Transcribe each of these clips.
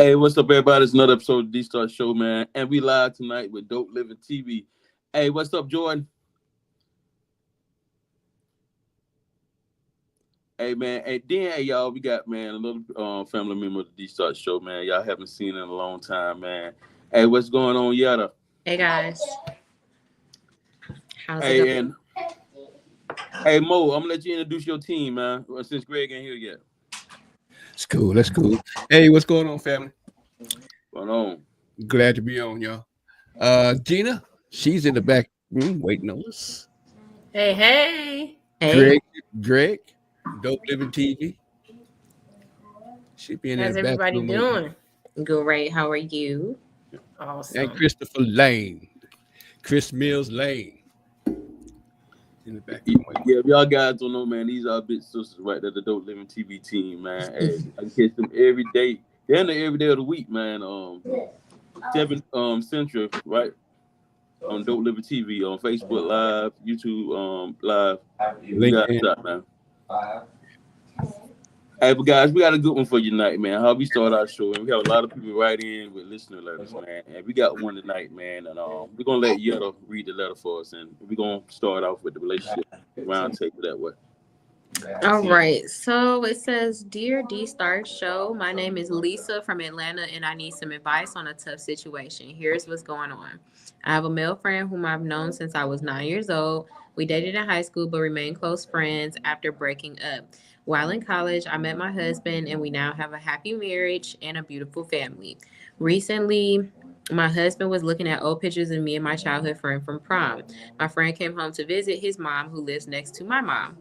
Hey, what's up, everybody? It's another episode of D-Star Show, man. And we live tonight with Dope Living TV. Hey, what's up, Jordan? Hey, man. Hey, y'all, we got, man, another family member of the D-Star Show, man. Y'all haven't seen in a long time, man. Hey, what's going on, Yada? Hey guys, how's it Hey, going? and hey, Mo, I'm gonna let you introduce your team, man. Since Greg ain't here yet. It's cool. That's cool. Hey, what's going on, family? Going on. Glad to be on, y'all. Gina, she's in the back room waiting on us. Hey, hey. Hey, Greg, Dope Living TV. She be in How's that back everybody room. doing? great. How are you? Awesome. And Christopher Lane, Chris Mills Lane, in the back room. Yeah, if y'all guys don't know, man, these are big sisters right there, the Dope Living TV team, man. Hey, I catch them every day. They're in there every day of the week, man. 7 Central, right? On Dope Living TV, on Facebook Live, YouTube Live. You got shot, man. Hey, but guys, we got a good one for you tonight, man. How we start our show, and we have a lot of people write in with listener letters, man. And we got one tonight, man. And we're gonna let Yetta read the letter for us, and we're gonna start off with the relationship roundtable that way. All right. So it says, "Dear D Star Show, my name is Lisa from Atlanta, and I need some advice on a tough situation. Here's what's going on. I have a male friend whom I've known since I was 9 years old. We dated in high school, but remained close friends after breaking up. While in college, I met my husband, and we now have a happy marriage and a beautiful family. Recently, my husband was looking at old pictures of me and my childhood friend from prom. My friend came home to visit his mom, who lives next to my mom.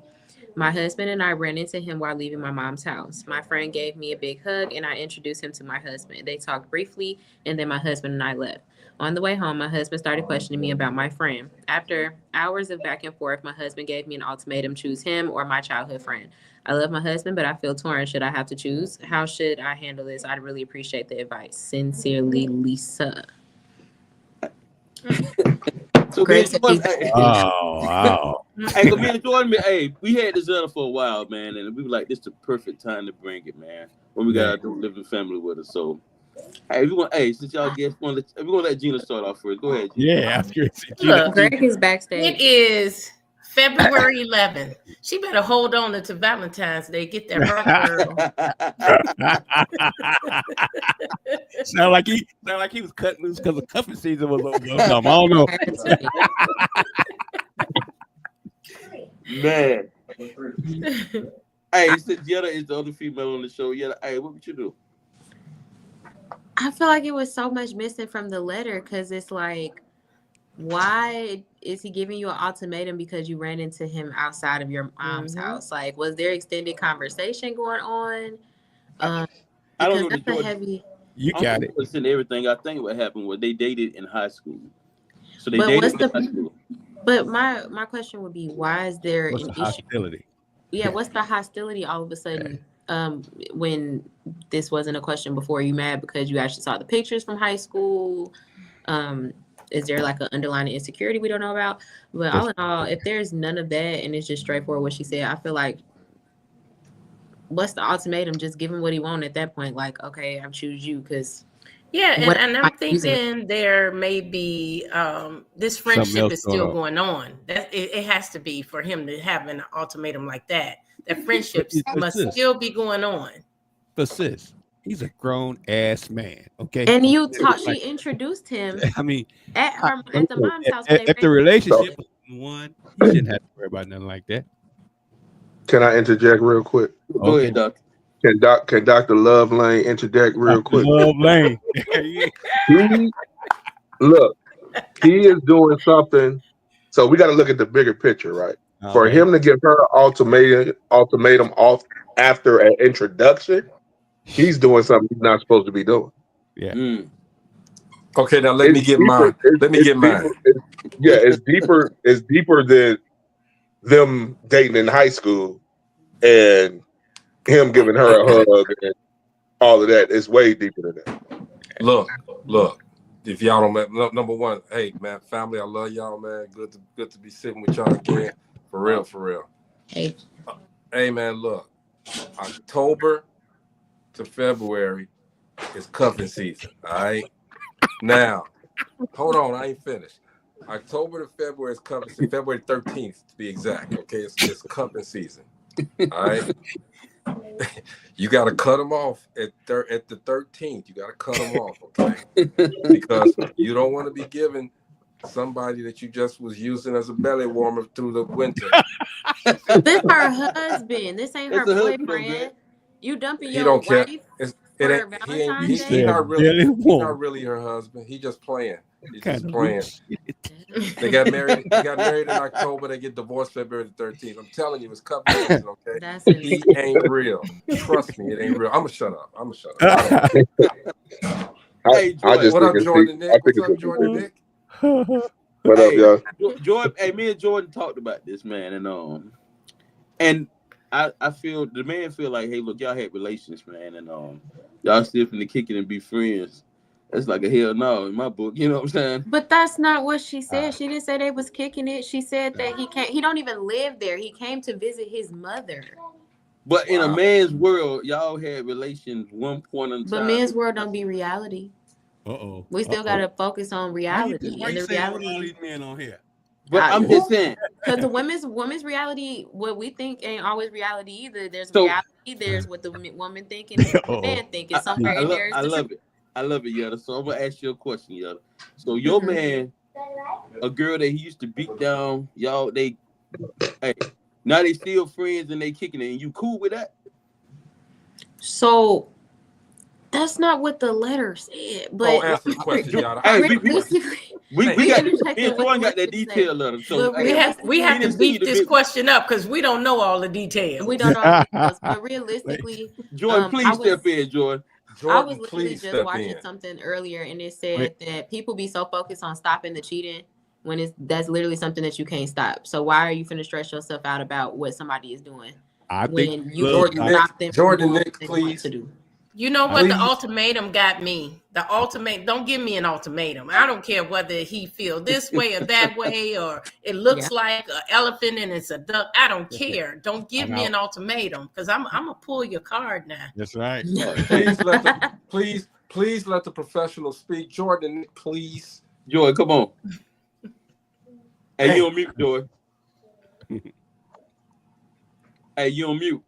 My husband and I ran into him while leaving my mom's house. My friend gave me a big hug and I introduced him to my husband. They talked briefly and then my husband and I left. On the way home, my husband started questioning me about my friend. After hours of back and forth, my husband gave me an ultimatum: choose him or my childhood friend. I love my husband, but I feel torn. Should I have to choose? How should I handle this? I'd really appreciate the advice. Sincerely, Lisa. So Greg me said and he's Jordan, hey, Wow. hey, 'cause me and Jordan, hey, we had this letter for a while, man, and we were like, this is the perfect time to bring it, man. When we got our Dope Living family with us, so. Hey, since y'all guess, we're gonna let Gina start off first. Go ahead, Gina. Yeah, after Look, Greg is it backstage. is February 11th. She better hold on until Valentine's Day. Get that heart, girl. sound like he was cutting loose because the cuffing season was over. I don't know. Man. Hey, since Yetta is the other female on the show, Yetta, hey, what would you do? I feel like it was so much missing from the letter because it's like, why is he giving you an ultimatum because you ran into him outside of your mom's house? Like, was there extended conversation going on? I don't know. That's a heavy. You got it. In everything, I think what happened was they dated in high school. So they But dated what's in the? high school. But my question would be, why is there What's an the issue? hostility? Yeah, what's the hostility all of a sudden? When this wasn't a question before, you mad because you actually saw the pictures from high school? Is there like an underlying insecurity we don't know about? But all in all, if there's none of that and it's just straightforward what she said, I feel like, what's the ultimatum? Just give him what he wanted at that point. Like, okay, I choose you because. Yeah, and I'm thinking there may be this friendship is still going on. That it has to be for him to have an ultimatum like that. That friendships must still be going on. But sis, he's a grown ass man, okay? And you taught she introduced him. I mean, at the mom's house. If the relationship was one, you shouldn't have to worry about nothing like that. Can I interject real quick? Go ahead, Doc. Can Dr. Love Lane interject real quick? Love Lane. He is doing something. So we got to look at the bigger picture, right? Okay. For him to give her an ultimatum off after an introduction, he's doing something he's not supposed to be doing. Yeah. Okay, now let me get mine. It's deeper. It's deeper than them dating in high school and him giving her a hug and all of that. It's way deeper than that. Look. If y'all don't, number one, hey man, family, I love y'all, man. Good to be sitting with y'all again, for real. Hey, hey man, look, October to February, it's cuffing season. All right. Now, hold on, I ain't finished. October to February is cuffing season. February 13th to be exact. Okay, it's cuffing season. All right. You got to cut them off at the 13th. You got to cut them off, okay? Because you don't want to be giving somebody that you just was using as a belly warmer through the winter. This her husband. This ain't her boyfriend. You dumping your wife for Valentine's Day? He not really her husband. He just playing. He's just playing. They got married. They got married in October. They get divorced February 13th. I'm telling you, it's couple season, okay? He ain't real. Trust me, it ain't real. I'm gonna shut up. Hey, Jordan. What up, Jordan Nick? What's up, Jordan Nick? What up, y'all? Jordan, me and Jordan talked about this, man, and I feel the man feel like, hey, look, y'all had relations, man, and y'all still finna kick it and be friends. That's like a hell no in my book. You know what I'm saying? But that's not what she said. She didn't say they was kicking it. She said that he don't even live there. He came to visit his mother. But in a man's world, y'all had relations one point in time. But men's world don't be reality. We still gotta focus on reality. Why you saying all these men on here? But I'm just saying, because the women's reality, what we think ain't always reality either. There's reality. There's what the woman thinking, and the man thinking. Somewhere in there is the truth. I love it, Yetta. So I'm gonna ask you a question, Yetta. So your man, a girl that he used to beat down, y'all, now they still friends and they kicking it, and you cool with that? So that's not what the letter said. But answer the question, Yetta. We got that detail letter. So we have to beat this question up because we don't know all the details. We don't know all the details, but realistically, Jordan, please step in, Jordan. I was literally just watching something earlier, and it said that people be so focused on stopping the cheating when that's literally something that you can't stop. So why are you finna stress yourself out about what somebody is doing when you stop them from doing what they want to do? You know what? The ultimatum got me. The ultimate. Don't give me an ultimatum. I don't care whether he feel this way or that way, or it looks like an elephant and it's a duck. I don't care. Don't give me an ultimatum because I'm gonna pull your card now. That's right. Please let the professional speak. Jordan, please. Jordan, come on. Hey, you on mute, Jordan. Hey, you on mute.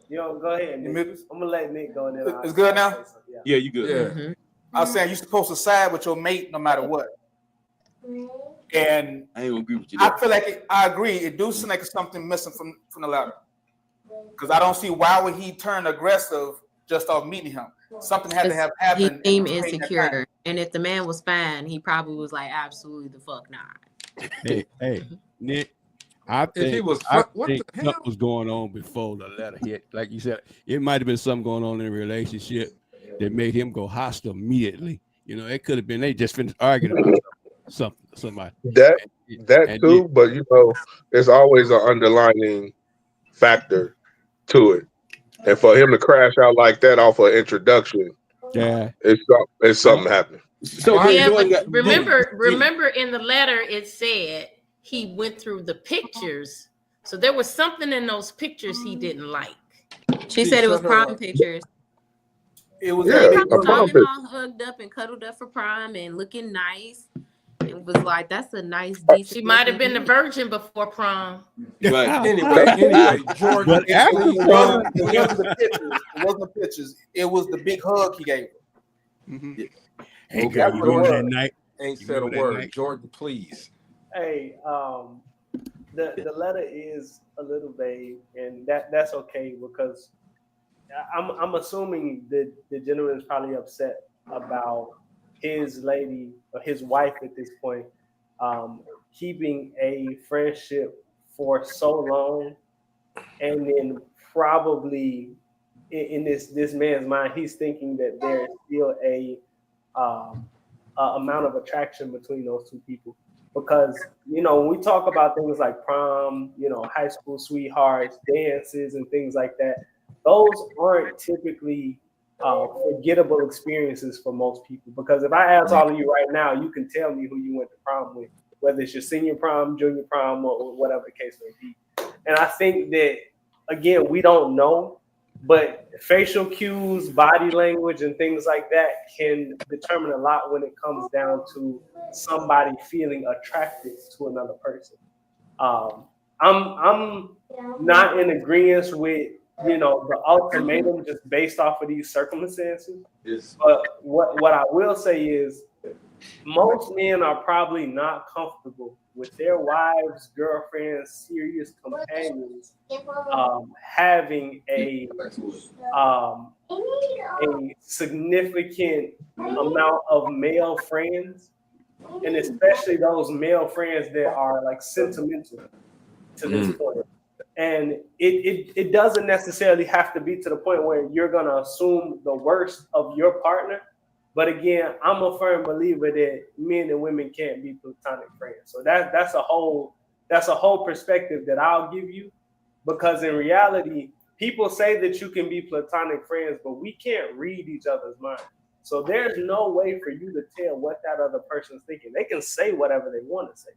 Yo, go ahead, Nick. I'm gonna let Nick go there. It's good now? Yeah, you good. Yeah. Mm-hmm. I was saying you're supposed to side with your mate no matter what. And I ain't gonna agree with you. I feel like I agree. It do seem like it's something missing from the letter. Because I don't see why would he turn aggressive just off meeting him. Something had to have happened. He seemed insecure. And if the man was fine, he probably was like, absolutely the fuck not. Hey, Nick. I think something was going on before the letter hit. Like you said, it might have been something going on in the relationship that made him go hostile immediately. You know, it could have been they just finished arguing about somebody. That too, but you know, there's always an underlining factor to it. And for him to crash out like that off an introduction, it's something happening. So but remember in the letter it said he went through the pictures. So there was something in those pictures he didn't like. She said it was prom pictures. It was all hugged up and cuddled up for prom and looking nice. It was like, that's a nice, decent. She might have been a virgin before prom. Right. Anyway, Jordan. It wasn't the pictures. It was the big hug he gave her. Mm-hmm. Hey, that's what it was. That night. Ain't said a word. Jordan, please. Hey, the letter is a little vague, and that's okay because I'm assuming that the gentleman is probably upset about his lady or his wife at this point keeping a friendship for so long, and then probably in this man's mind, he's thinking that there is still a amount of attraction between those two people. Because, you know, when we talk about things like prom, you know, high school sweethearts, dances, and things like that, those aren't typically forgettable experiences for most people. Because if I ask all of you right now, you can tell me who you went to prom with, whether it's your senior prom, junior prom, or whatever the case may be. And I think that, again, we don't know But facial cues, body language, and things like that can determine a lot when it comes down to somebody feeling attracted to another person. I'm not in agreement with the ultimatum just based off of these circumstances. Yes. But what I will say is most men are probably not comfortable with their wives, girlfriends, serious companions having a significant amount of male friends, and especially those male friends that are like sentimental to this point. And it doesn't necessarily have to be to the point where you're gonna assume the worst of your partner. But again, I'm a firm believer that men and women can't be platonic friends. So that's a whole perspective that I'll give you, because in reality, people say that you can be platonic friends, but we can't read each other's minds. So there's no way for you to tell what that other person's thinking. They can say whatever they want to say,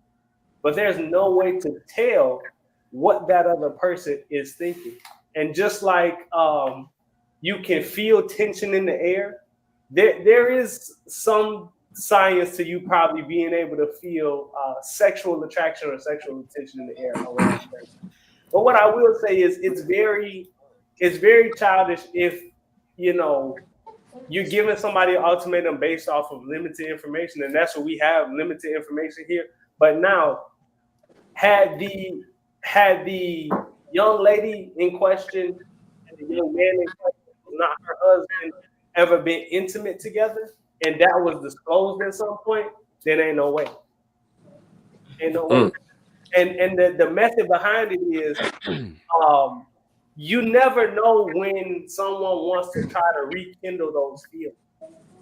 but there's no way to tell what that other person is thinking. And just like you can feel tension in the air, there is some science to you probably being able to feel sexual attraction or sexual tension in the air around the person. But what I will say is it's very childish if you're giving somebody an ultimatum based off of limited information, and that's what we have, limited information here. But now, had the young lady in question and the young man in question, not her husband, ever been intimate together, and that was disclosed at some point, then ain't no way. Ain't no way. And the method behind it is you never know when someone wants to try to rekindle those feelings.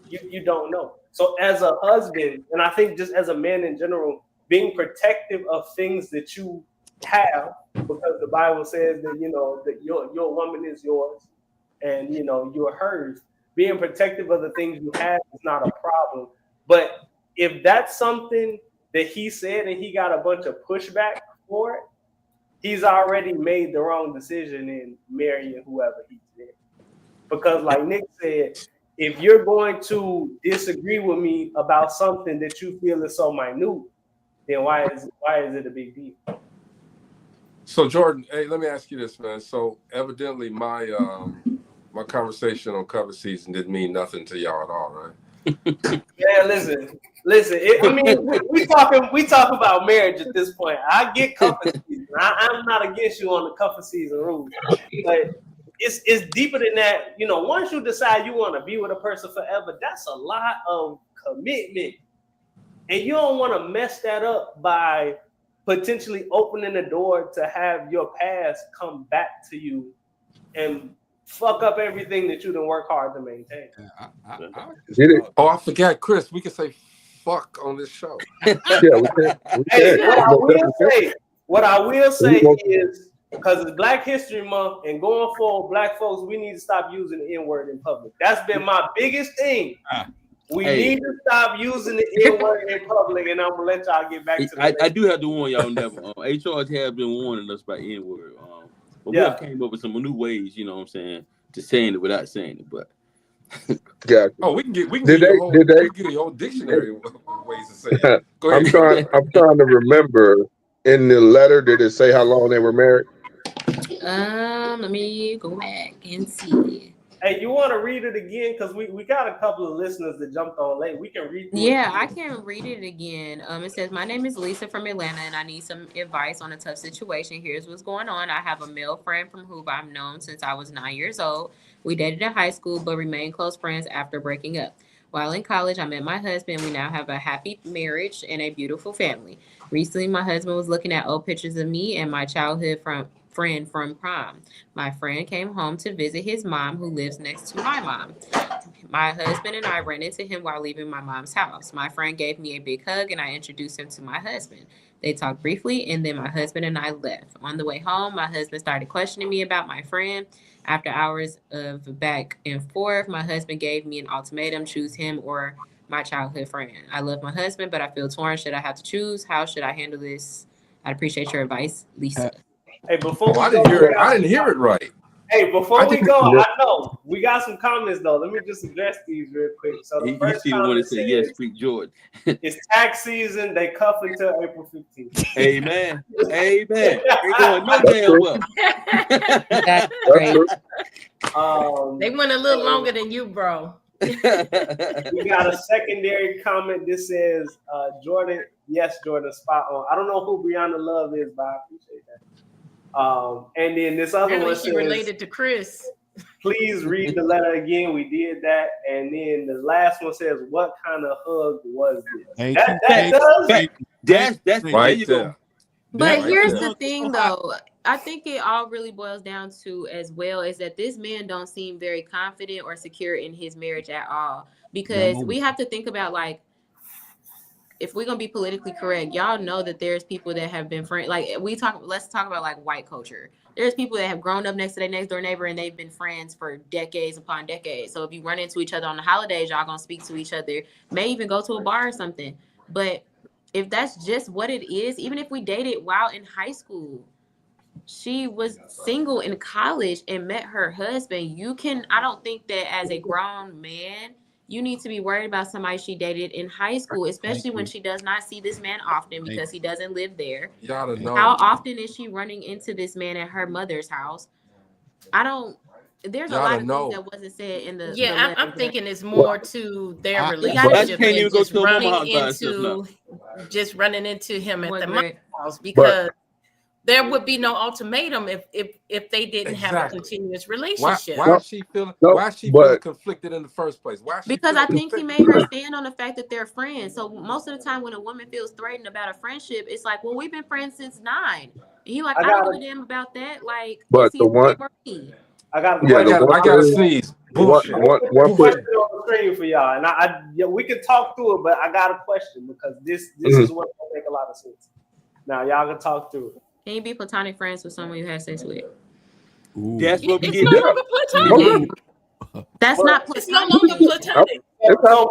You don't know. So as a husband, and I think just as a man in general, being protective of things that you have, because the Bible says that that your woman is yours and you're hers. Being protective of the things you have is not a problem. But if that's something that he said and he got a bunch of pushback for it, he's already made the wrong decision in marrying whoever he's in. Because like Nick said, if you're going to disagree with me about something that you feel is so minute, then why is it a big deal? So Jordan, hey, let me ask you this, man. So evidently my conversation on cover season didn't mean nothing to y'all at all, right? Yeah, listen. We talk about marriage at this point. I get cuffing season. I'm not against you on the cuffing season rules, but it's deeper than that. Once you decide you want to be with a person forever, that's a lot of commitment, and you don't want to mess that up by potentially opening the door to have your past come back to you and fuck up everything that you done work hard to maintain. I forgot, Chris. We can say fuck on this show. Yeah, we can. Hey, what I will say is, because it's Black History Month, and going forward, Black folks, we need to stop using the N-word in public. That's been my biggest thing. We need to stop using the N-word in public, and I'm gonna let y'all get back to that. I do have to warn y'all never. HR has been warning us about N-word. But we have came up with some new ways, to saying it without saying it. But we can get a whole dictionary of ways to say it. Go ahead. I'm trying to remember. In the letter, did it say how long they were married? Let me go back and see. Hey, you want to read it again? Because we got a couple of listeners that jumped on late. We can read it. I can read it again. It says, my name is Lisa from Atlanta, and I need some advice on a tough situation. Here's what's going on. I have a male friend from whom I've known since I was 9 years old. We dated in high school, but remained close friends after breaking up. While in college, I met my husband. We now have a happy marriage and a beautiful family. Recently, my husband was looking at old pictures of me and my childhood friend from prom. My friend came home to visit his mom, who lives next to my mom. My husband and I ran into him while leaving my mom's house. My friend gave me a big hug, and I introduced him to my husband. They talked briefly, and then my husband and I left. On the way home, my husband started questioning me about my friend. After hours of back and forth, my husband gave me an ultimatum: choose him or my childhood friend. I love my husband, but I feel torn. Should I have to choose? How should I handle this? I'd appreciate your advice, Lisa. Hey, before I didn't hear it right. Hey, before we go, I know we got some comments though. Let me just address these real quick. So the first see the one that said yes, speak George. It's tax season. They cuff until April 15th. Amen. Amen. Ain't going no damn well. That's great. They went a little longer than you, bro. We got a secondary comment. This says, Jordan, yes, Jordan, spot on. I don't know who Brianna Love is, but I appreciate that. And then this other one says, related to Chris. Please read the letter again. We did that. And then the last one says, what kind of hug was this? That's right there. But here's the thing, though. I think it all really boils down to, as well, is that this man don't seem very confident or secure in his marriage at all. Because we have to think about, like, if we're gonna be politically correct, y'all know that there's people that have been friends. Like let's talk about like white culture. There's people that have grown up next to their next door neighbor and they've been friends for decades upon decades. So if you run into each other on the holidays, y'all gonna speak to each other. May even go to a bar or something. But if that's just what it is, even if we dated while in high school, she was single in college and met her husband. I don't think that as a grown man, you need to be worried about somebody she dated in high school, especially when she does not see this man often because he doesn't live there. How often is she running into this man at her mother's house? There's a lot of things that wasn't said in the letter. I'm thinking it's more to their relationship than just running into him at the mother's house, because there would be no ultimatum if they didn't have a continuous relationship. Why is she feeling conflicted in the first place? Because I think he made her stand on the fact that they're friends. So most of the time when a woman feels threatened about a friendship, it's like, well, we've been friends since 9. And he like, I don't give a damn about that. Like, but the one, I got to sneeze. Bullshit. One question on the screen for y'all, and we can talk through it, but I got a question because this is what will make a lot of sense. Now y'all can talk through it. Can you be platonic friends with someone you have sex with? Ooh. That's what we get. Platonic. That's not platonic. It's no longer platonic. So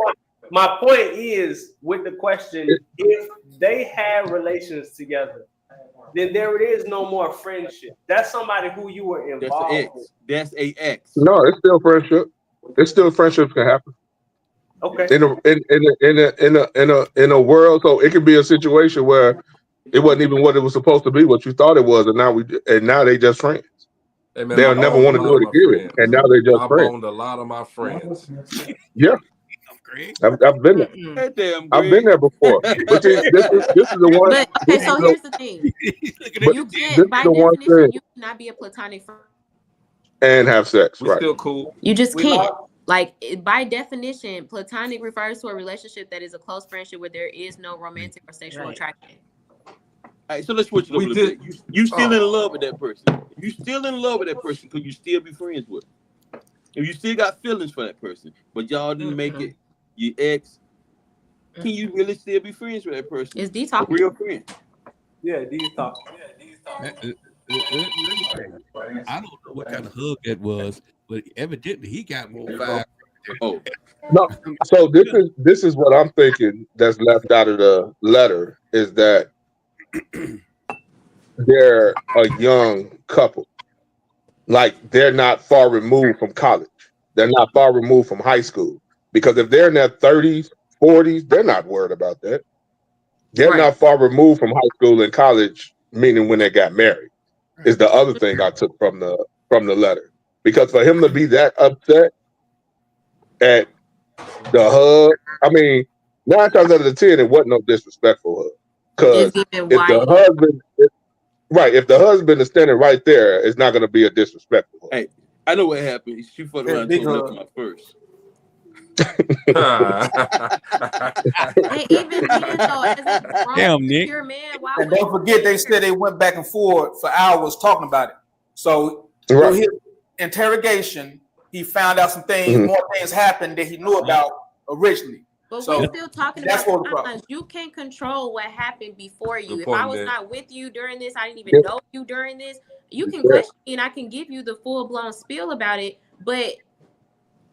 my point is, with the question, if they have relations together, then there is no more friendship. That's somebody who you were involved with. That's an ex. No, it's still friendship. It's still friendship can happen. Okay. In a world, so it could be a situation where it wasn't even what it was supposed to be, what you thought it was, and now they just friends. Hey man, they'll never want to do it again, and now they just friends. I boned a lot of my friends. Yeah, I've been there. I've been there before. But this is the one. But, okay, so here's the thing: you can't, by definition, you cannot be a platonic friend and have sex. We're still cool. You just can't. Like, by definition, platonic refers to a relationship that is a close friendship where there is no romantic or sexual attraction. All right, so let's switch it up a little bit. You still in love with that person. You still in love with that person because you still be friends with them. If you still got feelings for that person, but y'all didn't make it your ex, can you really still be friends with that person? Is D talking? Real friend. Yeah, D talking. I don't know what kind of hug that was, but evidently he got more vibe. Oh no! So this is what I'm thinking that's left out of the letter is that they're a young couple. Like, they're not far removed from college. They're not far removed from high school. Because if they're in their 30s, 40s, they're not worried about that. They're not far removed from high school and college, meaning when they got married, is the other thing I took from the letter. Because for him to be that upset at the hug, I mean, 9 times out of 10, it wasn't no disrespectful hug. Because if the husband is standing right there, it's not going to be a disrespectful hug. Hey, I know what happened. She fucked around and told me my first. Hey, even then, though, as a grown, pure man, and don't forget, they said they went back and forth for hours talking about it. So through his interrogation, he found out some things, more things happened that he knew about originally. But we're still talking about timelines. You can't control what happened before you. If I was not with you during this, I didn't even know you during this. You can question me and I can give you the full-blown spiel about it. But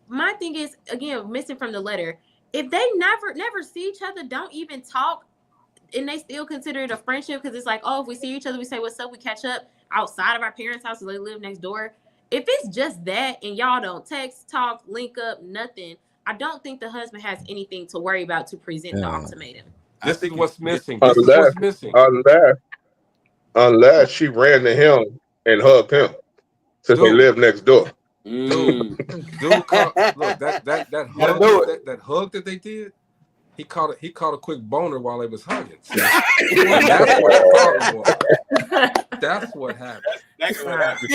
my thing is, again, missing from the letter, if they never see each other, don't even talk, and they still consider it a friendship, because it's like, oh, if we see each other, we say what's up, we catch up outside of our parents' house, so they live next door. If it's just that and y'all don't text, talk, link up, nothing, I don't think the husband has anything to worry about to present the ultimatum. This is what's missing. This is what's missing. Unless she ran to him and hugged him, since they live next door. Dude, look, that hug that they did, he caught a quick boner while they was hugging. See? That's what the problem was. That's what happened.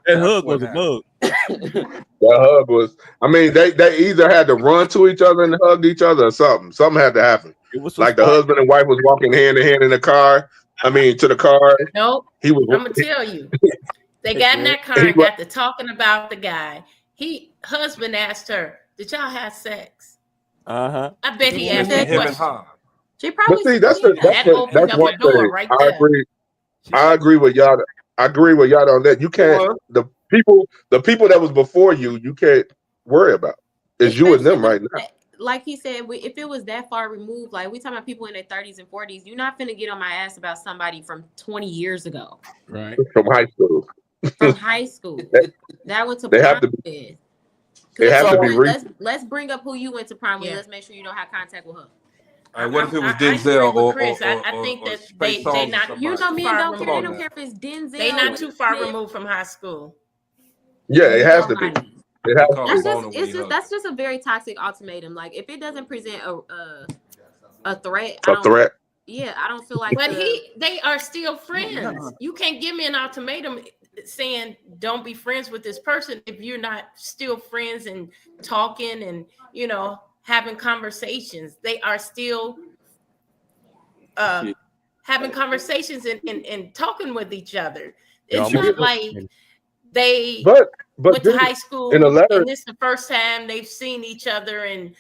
That hug was a bug. That hug was. I mean, they either had to run to each other and hug each other or something. Something had to happen. It was like the husband and wife was walking hand in hand in the car. I mean, to the car. Nope. He was. I'm gonna tell you. They got in that car and got to talking about the guy. Husband asked her, "Did y'all have sex?" I bet he asked that question. She probably. But see, that's one thing. Right I agree. I agree with y'all. I agree with y'all on that. You can't. The people that was before you can't worry about. It's you and them right now. Like he said, if it was that far removed, like we talking about people in their 30s and 40s, you're not finna get on my ass about somebody from 20 years ago. Right. From high school. From high school. That went to they prom have to be, with. They have to be let's bring up who you went to prom with. Let's make sure you don't have contact with her. All right, what if it was Denzel or Chris? I think that they not. You know me and don't care. They don't care if it's Denzel. They not too far removed from high school. Yeah, it has to be. That's just a very toxic ultimatum. Like if it doesn't present a threat, yeah, I don't feel like. But they are still friends. You can't give me an ultimatum saying don't be friends with this person if you're not still friends and talking and having conversations. They are still having conversations and talking with each other. It's not like they went to high school and this is the first time they've seen each other in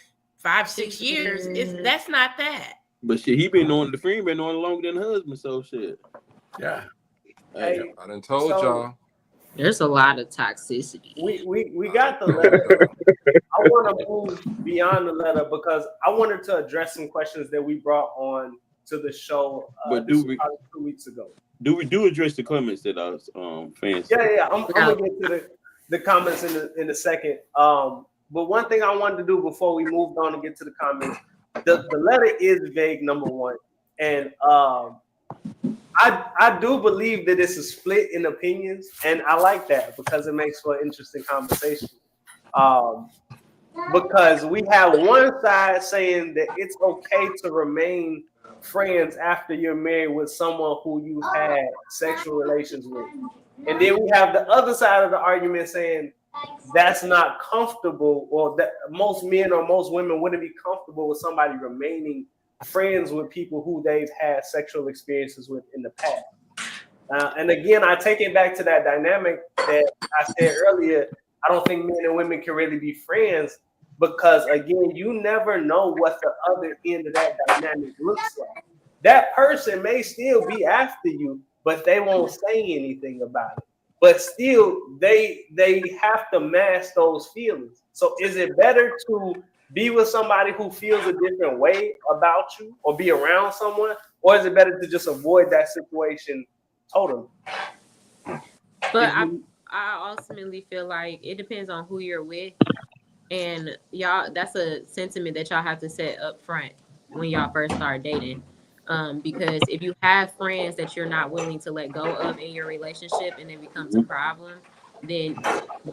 5-6 years. That's not that. But shit, the friend been knowing longer than the husband, so shit. Yeah. Hey, I done told y'all. There's a lot of toxicity. We got the letter. I want to move beyond the letter because I wanted to address some questions that we brought on to the show but 2 weeks ago. Do we address the comments that our fans? Yeah. I'm gonna get to the comments in a second. But one thing I wanted to do before we moved on and get to the comments, the letter is vague, number one, and I do believe that it's a split in opinions, and I like that because it makes for an interesting conversation. Because we have one side saying that it's okay to remain friends after you're married with someone who you had sexual relations with. And then we have the other side of the argument saying that's not comfortable, or that most men or most women wouldn't be comfortable with somebody remaining friends with people who they've had sexual experiences with in the past. And again, I take it back to that dynamic that I said earlier. I don't think men and women can really be friends because, again, you never know what the other end of that dynamic looks like. That person may still be after you, but they won't say anything about it. But still, they have to mask those feelings. So is it better to be with somebody who feels a different way about you or be around someone? Or is it better to just avoid that situation totally? But I ultimately feel like it depends on who you're with. And y'all, that's a sentiment that y'all have to set up front when y'all first start dating. Because if you have friends that you're not willing to let go of in your relationship and it becomes a problem, then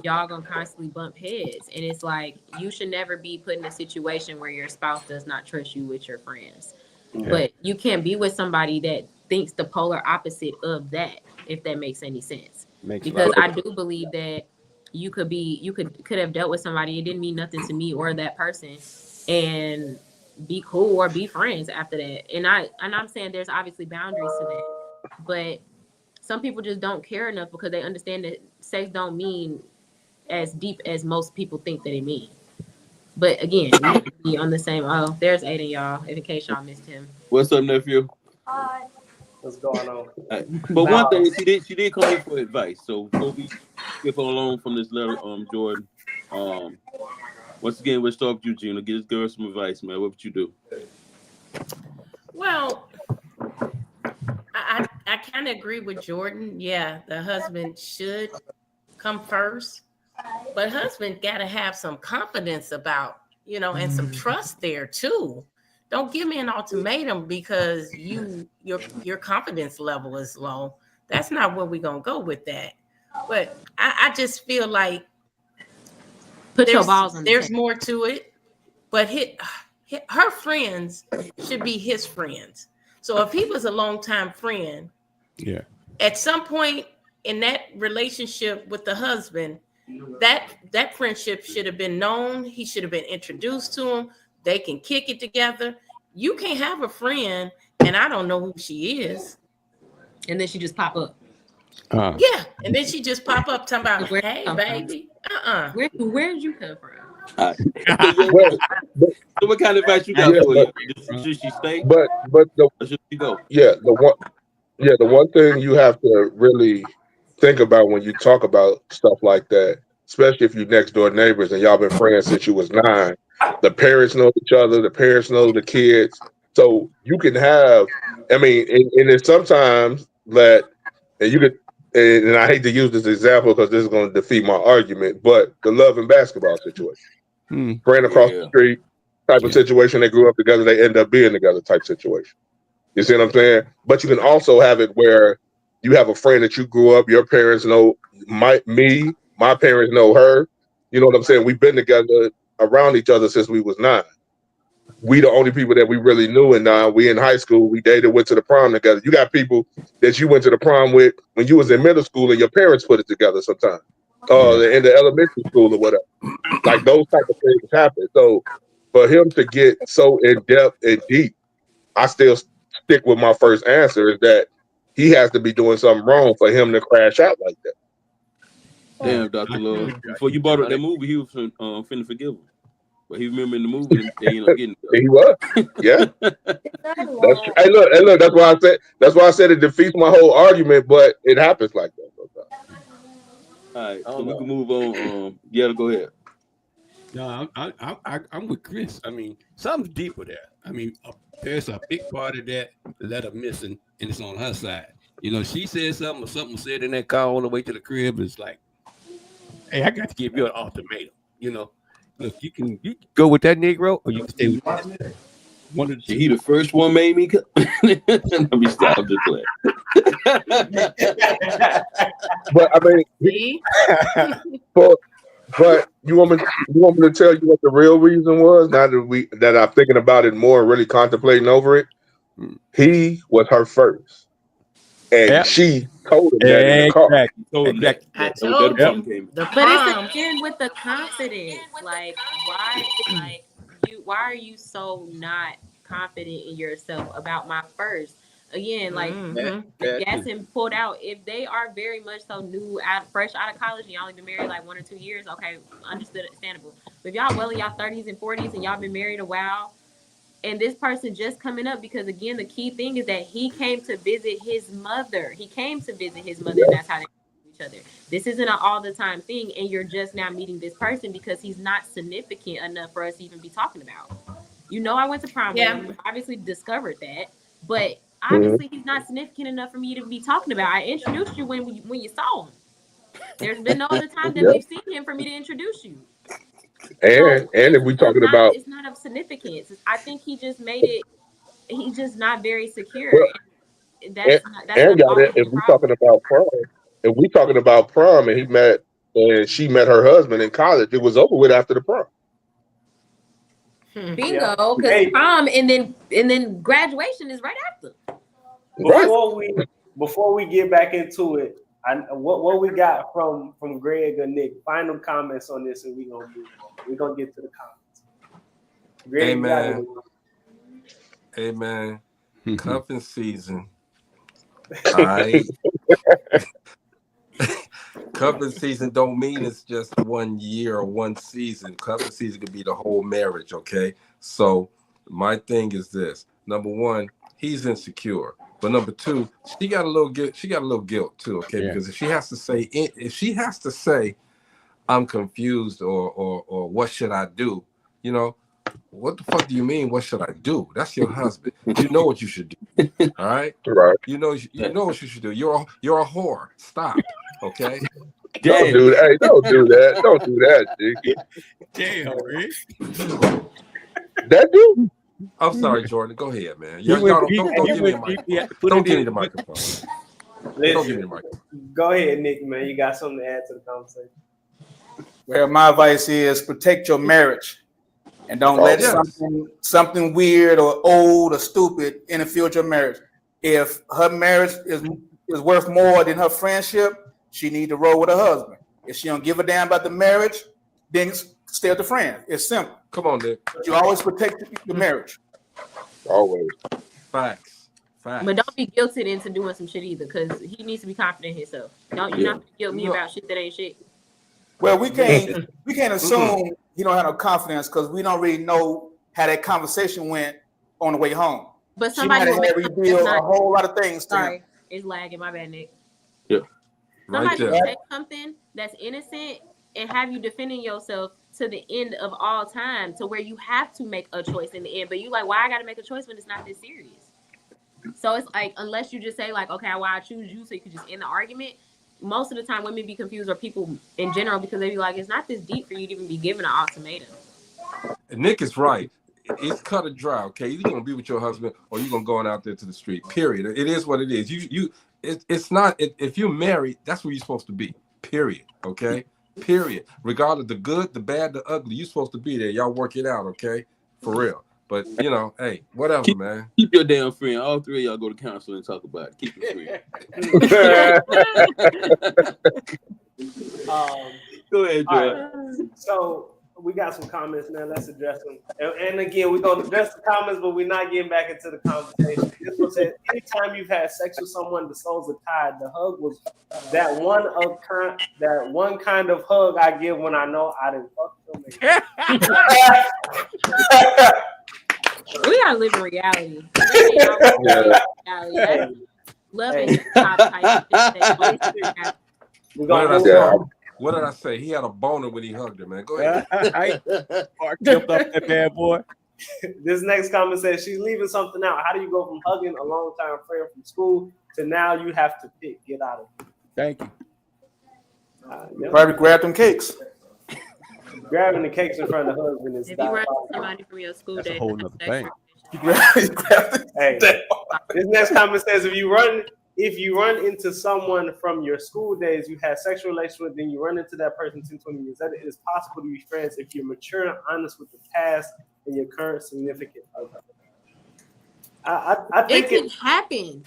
y'all gonna constantly bump heads. And it's like, you should never be put in a situation where your spouse does not trust you with your friends. Yeah. But you can't be with somebody that thinks the polar opposite of that, if that makes any sense. Because I do believe that you could have dealt with somebody, it didn't mean nothing to me or that person, and be cool or be friends after that. And I'm saying there's obviously boundaries to that, but some people just don't care enough because they understand that sex don't mean as deep as most people think that it means. But again, we have to be on the same. Oh, there's Aiden, y'all. In case y'all missed him. What's up, nephew? Hi. What's going on? Right. But one thing, she did come in for advice. So before we skip along from this letter, Jordan, once again, we'll start with you, Gina. Give this girl some advice, man. What would you do? Well, I kind of agree with Jordan. Yeah, the husband should come first, but husband got to have some confidence about, and some trust there too. Don't give me an ultimatum because your confidence level is low. That's not where we're gonna go with that. But I just feel like there's more to it. But her friends should be his friends. So if he was a longtime friend, yeah, at some point in that relationship with the husband, that friendship should have been known. He should have been introduced to him. They can kick it together. You can't have a friend and I don't know who she is, and then she just pop up. Yeah, and then she just pop up talking about, hey, baby. Where'd you come from? So what kind of advice you got for you? Should she stay? But or should she go? The one thing you have to really think about when you talk about stuff like that, especially if you're next door neighbors and y'all been friends since you was 9, the parents know each other, the parents know the kids. So you can have, and it's sometimes that, and you could, and I hate to use this example because this is going to defeat my argument, but the love and basketball situation. Friend across the street type of situation, they grew up together, they end up being together type situation. You see what I'm saying? But you can also have it where you have a friend that you grew up, your parents know my parents know her. You know what I'm saying? We've been together around each other since we was 9. We the only people that we really knew, and we in high school, we dated, went to the prom together. You got people that you went to the prom with when you was in middle school and your parents put it together sometimes. In the elementary school or whatever. Like those type of things happen. So for him to get so in depth and deep, I still stick with my first answer is that he has to be doing something wrong for him to crash out like that. Damn, Dr. Love. Before you brought up that movie, he was finna forgive him. But he remember in the movie and they ended up getting it. He was. Yeah. That's true. Hey, look, that's why I said it defeats my whole argument, but it happens like that sometimes. All right, so we can move on. Yeah, go ahead. No, I'm with Chris. Something's deeper there. There's a big part of that letter missing, and it's on her side. She said something or something said in that car on the way to the crib. It's like, hey, I got to give you an ultimatum. Look, you can go with that Negro, or you can stay with this. One of the two. He the first one made me. Let me stop the play. But but you want me to tell you what the real reason was? Now that I'm thinking about it more and really contemplating over it, he was her first, and she told him that in the car. Exactly. I told you. But it's again with the confidence. Like, why are you so not confident in yourself about my first? Again, like Gaston pulled out. If they are very much so fresh out of college, and y'all only been married like 1 or 2 years, okay, understandable. But if y'all well in y'all 30s and 40s and y'all been married a while, and this person just coming up, because again, the key thing is that he came to visit his mother. And that's how they know each other. This isn't an all the time thing, and you're just now meeting this person because he's not significant enough for us to even be talking about. I went to prom with him. Obviously discovered that, but obviously he's not significant enough for me to be talking about. I introduced you when you saw him. There's been no other time that we've seen him for me to introduce you. And if we're talking about, it's not of significance. I think he just made it. He's just not very secure. If we talking about prom, and she met her husband in college, it was over with after the prom. Bingo, because prom and then graduation is right after. Before we get back into it, what we got from Greg or Nick? Final comments on this, and we're gonna move on. We're gonna get to the comments. Greg, Amen. Cuffing season. All right. Cuffing season don't mean it's just 1 year or 1 season. Cuffing season could be the whole marriage. Okay. So my thing is this: number 1, he's insecure. But number 2, she got a little guilt. She got a little guilt too, okay? Because if she has to say, I'm confused or what should I do? What the fuck do you mean? What should I do? That's your husband. You know what you should do. All right. Right. You know what you should do. You're a whore. Stop. Okay. Don't do that. Hey, don't do that. Don't do that, G. Damn, Rick. That dude. I'm sorry, Jordan. Go ahead, man. Y'all don't give me a microphone. Don't give me the microphone. Don't give me the microphone. Go ahead, Nick, man. You got something to add to the conversation. Well, my advice is protect your marriage and don't let something weird or old or stupid interfere with your marriage. If her marriage is worth more than her friendship, she need to roll with her husband. If she don't give a damn about the marriage, then stay with the friend. It's simple. Come on, Nick. You always protect the marriage. Always. Facts. But don't be guilted into doing some shit either, because he needs to be confident in himself. You're not gonna guilt me about shit that ain't shit. Well, we can't assume he don't have no confidence because we don't really know how that conversation went on the way home. But somebody had to reveal a whole lot of things. Sorry, it's lagging. My bad, Nick. Yeah. Somebody can say something that's innocent and have you defending yourself to the end of all time, to where you have to make a choice in the end. But you like, why I got to make a choice when it's not this serious? So it's like, unless you just say like, okay, well, I choose you, so you can just end the argument. Most of the time, women be confused, or people in general, because they be like, it's not this deep for you to even be given an ultimatum. Nick is right. It's cut and dry. Okay, you're gonna be with your husband, or you're gonna go on out there to the street. Period. It is what it is. It's not. If you're married, that's where you're supposed to be. Period. Okay. Period. Regardless, the good, the bad, the ugly, you're supposed to be there. Y'all work it out. Okay, for real. But hey, whatever, man. Keep your damn friend. All three of y'all go to counseling and talk about it. Keep your friend. Go ahead, Joe. Right. So we got some comments now. Let's address them. And again, we're gonna address the comments, but we're not getting back into the conversation. This one said, anytime you've had sex with someone, the souls are tied. The hug was that one kind of hug I give when I know I didn't fuck them. We gotta live in reality. Love it. What did I say? He had a boner when he hugged her, man. Go ahead. Jumped up that bad boy. This next comment says, she's leaving something out. How do you go from hugging a long-time friend from school to now you have to pick? Get out of here. Thank you. Probably grab them cakes. Grabbing the cakes in front of the husband is. If you run somebody from your school day, a whole nother thing. Hey, this next comment says, if you run into someone from your school days you had sexual relations with, then you run into that person 10, 20 years later, it is possible to be friends if you're mature and honest with the past and your current significant other. I think it can happen.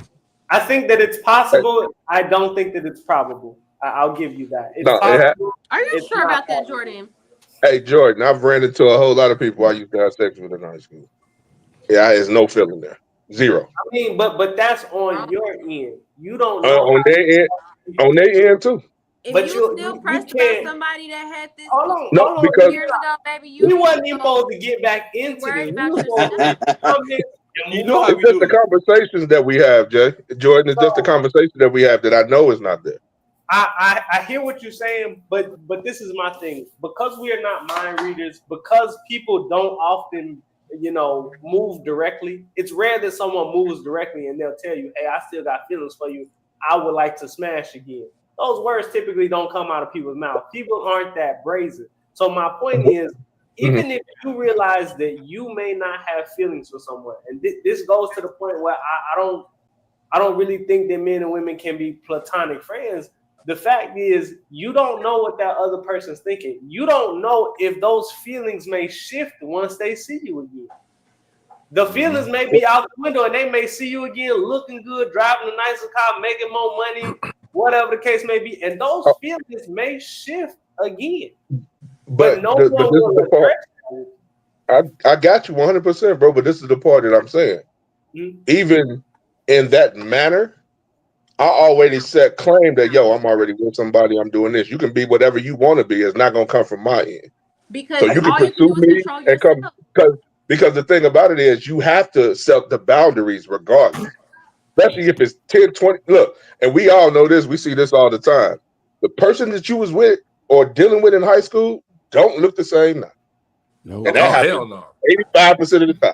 I think that it's possible. I don't think that it's probable. I'll give you that. It's possible. Are you sure about that, Jordan? Hey, Jordan, I've ran into a whole lot of people I used to have sex with in high school. Yeah, there's no feeling there. Zero. I mean, but that's on your end. You don't know. On their end too. If but you still pressed about somebody that had this because years ago, baby, you wasn't even supposed to get back into it. You know how it's just the conversations that we have, Jay. Jordan, it's just the conversation that we have that I know is not there. I hear what you're saying, but this is my thing. Because we are not mind readers, because people don't often, move directly. It's rare that someone moves directly and they'll tell you, hey, I still got feelings for you. I would like to smash again. Those words typically don't come out of people's mouth. People aren't that brazen. So my point is, even if you realize that you may not have feelings for someone, and this goes to the point where I don't really think that men and women can be platonic friends. The fact is, you don't know what that other person's thinking. You don't know if those feelings may shift once they see you again. The feelings may be out the window and they may see you again looking good, driving a nicer car, making more money, whatever the case may be. And those feelings may shift again. But no one will address it. I got you 100%, bro, but this is the part that I'm saying. Even in that manner, I already set claim that, I'm already with somebody, I'm doing this. You can be whatever you want to be. It's not going to come from my end. Because so you can pursue me and come, because the thing about it is you have to set the boundaries regardless. Especially if it's 10, 20. Look, and we all know this. We see this all the time. The person that you was with or dealing with in high school don't look the same now. No. And that hell no. 85% of the time.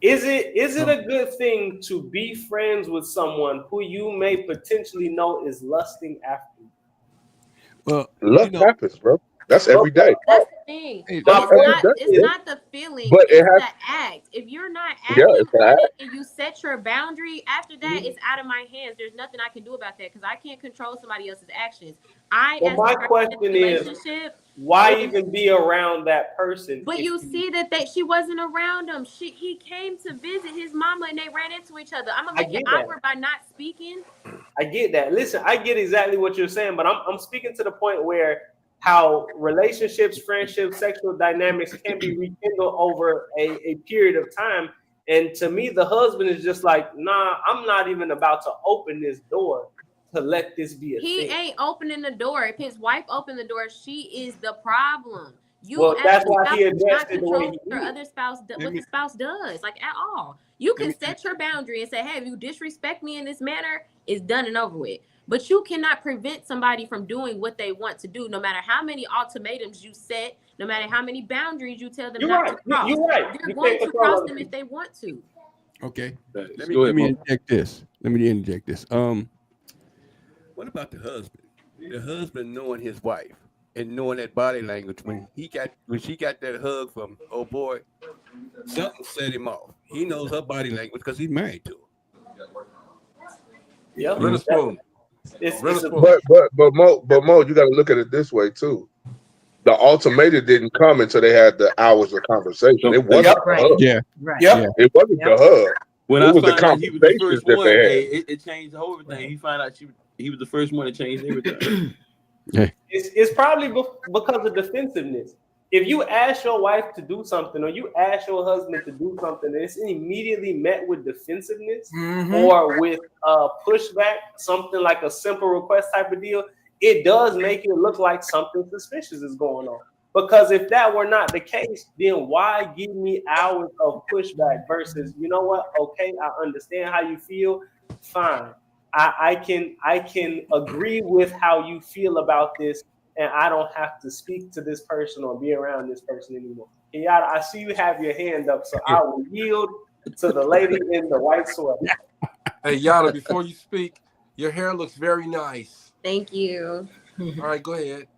Is it a good thing to be friends with someone who you may potentially know is lusting after you? Well, lust happens, bro. That's every day. That's the thing. It's not the feeling, but it's the act. If you're not acting on it and you set your boundary, after that, it's out of my hands. There's nothing I can do about that because I can't control somebody else's actions. My question is, why even be around that person? But you see that she wasn't around him. He came to visit his mama and they ran into each other. I'm gonna make it awkward by not speaking. I get that. Listen, I get exactly what you're saying, but I'm speaking to the point where how relationships, friendships, sexual dynamics can be rekindled over a period of time. And to me, the husband is just like, nah, I'm not even about to open this door to let this be a thing. He ain't opening the door. If his wife opened the door, she is the problem. That's why he addressed it the way he did. Other spouse, what the spouse does, like at all. You can set your boundary and say, hey, if you disrespect me in this manner, it's done and over with. But you cannot prevent somebody from doing what they want to do, no matter how many ultimatums you set, no matter how many boundaries you tell them not to cross. You're right. They're going to cross them if they want to. Okay. Let me interject this. What about the husband? The husband knowing his wife and knowing that body language when she got that hug from oh boy, something set him off. He knows her body language because he's married to her. Yeah. But Mo, you got to look at it this way too. The ultimatum didn't come until they had the hours of conversation. It wasn't the hug. It wasn't the hug. When it was the conversations that they had. It changed the whole thing. He found out he was the first one to change everything. It's probably because of defensiveness. If you ask your wife to do something or you ask your husband to do something, it's immediately met with defensiveness or with pushback, something like a simple request type of deal. It does make it look like something suspicious is going on. Because if that were not the case, then why give me hours of pushback versus, you know what? Okay, I understand how you feel. Fine. I can agree with how you feel about this, and I don't have to speak to this person or be around this person anymore. Kenyatta, I see you have your hand up, so I will yield to the lady in the white sweater. Hey, Yada, before you speak, your hair looks very nice. Thank you. All right, go ahead.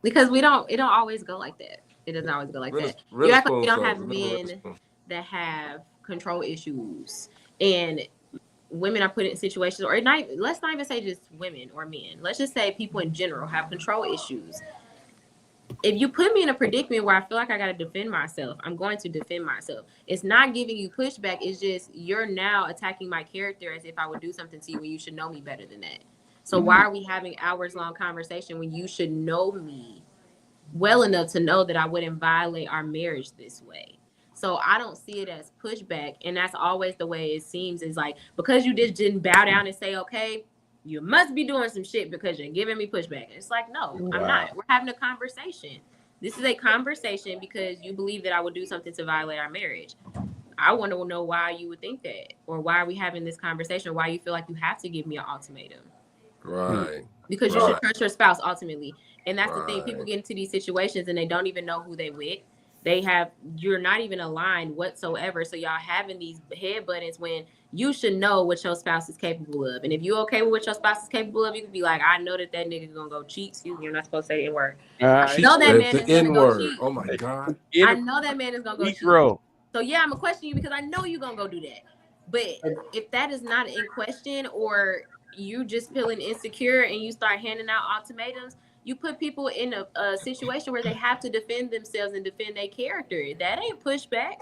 Because it don't always go like that. It doesn't always go like that. You act like you don't have men that have control issues. And women are put in situations, or let's not even say just women or men. Let's just say people in general have control issues. If you put me in a predicament where I feel like I got to defend myself, I'm going to defend myself. It's not giving you pushback. It's just you're now attacking my character as if I would do something to you when you should know me better than that. So why are we having hours-long conversation when you should know me well enough to know that I wouldn't violate our marriage this way? So I don't see it as pushback, and that's always the way it seems. Is like, because you just didn't bow down and say, okay, you must be doing some shit because you're giving me pushback. It's like, no, I'm not. We're having a conversation. This is a conversation because you believe that I would do something to violate our marriage. I want to know why you would think that, or why are we having this conversation? Why you feel like you have to give me an ultimatum? Right. Because you should trust your spouse ultimately. And that's the thing. People get into these situations and they don't even know who they with. You're not even aligned whatsoever. So y'all having these headbuttings when you should know what your spouse is capable of. And if you're okay with what your spouse is capable of, you can be like, I know that nigga's gonna go cheat. Excuse me, you're not supposed to say N-word. I know that man is gonna go cheat. Oh my God. I know that man is gonna go cheat. So yeah, I'm gonna question you because I know you're gonna go do that. But if that is not in question, or you just feeling insecure and you start handing out ultimatums, you put people in a situation where they have to defend themselves and defend their character. That ain't pushback.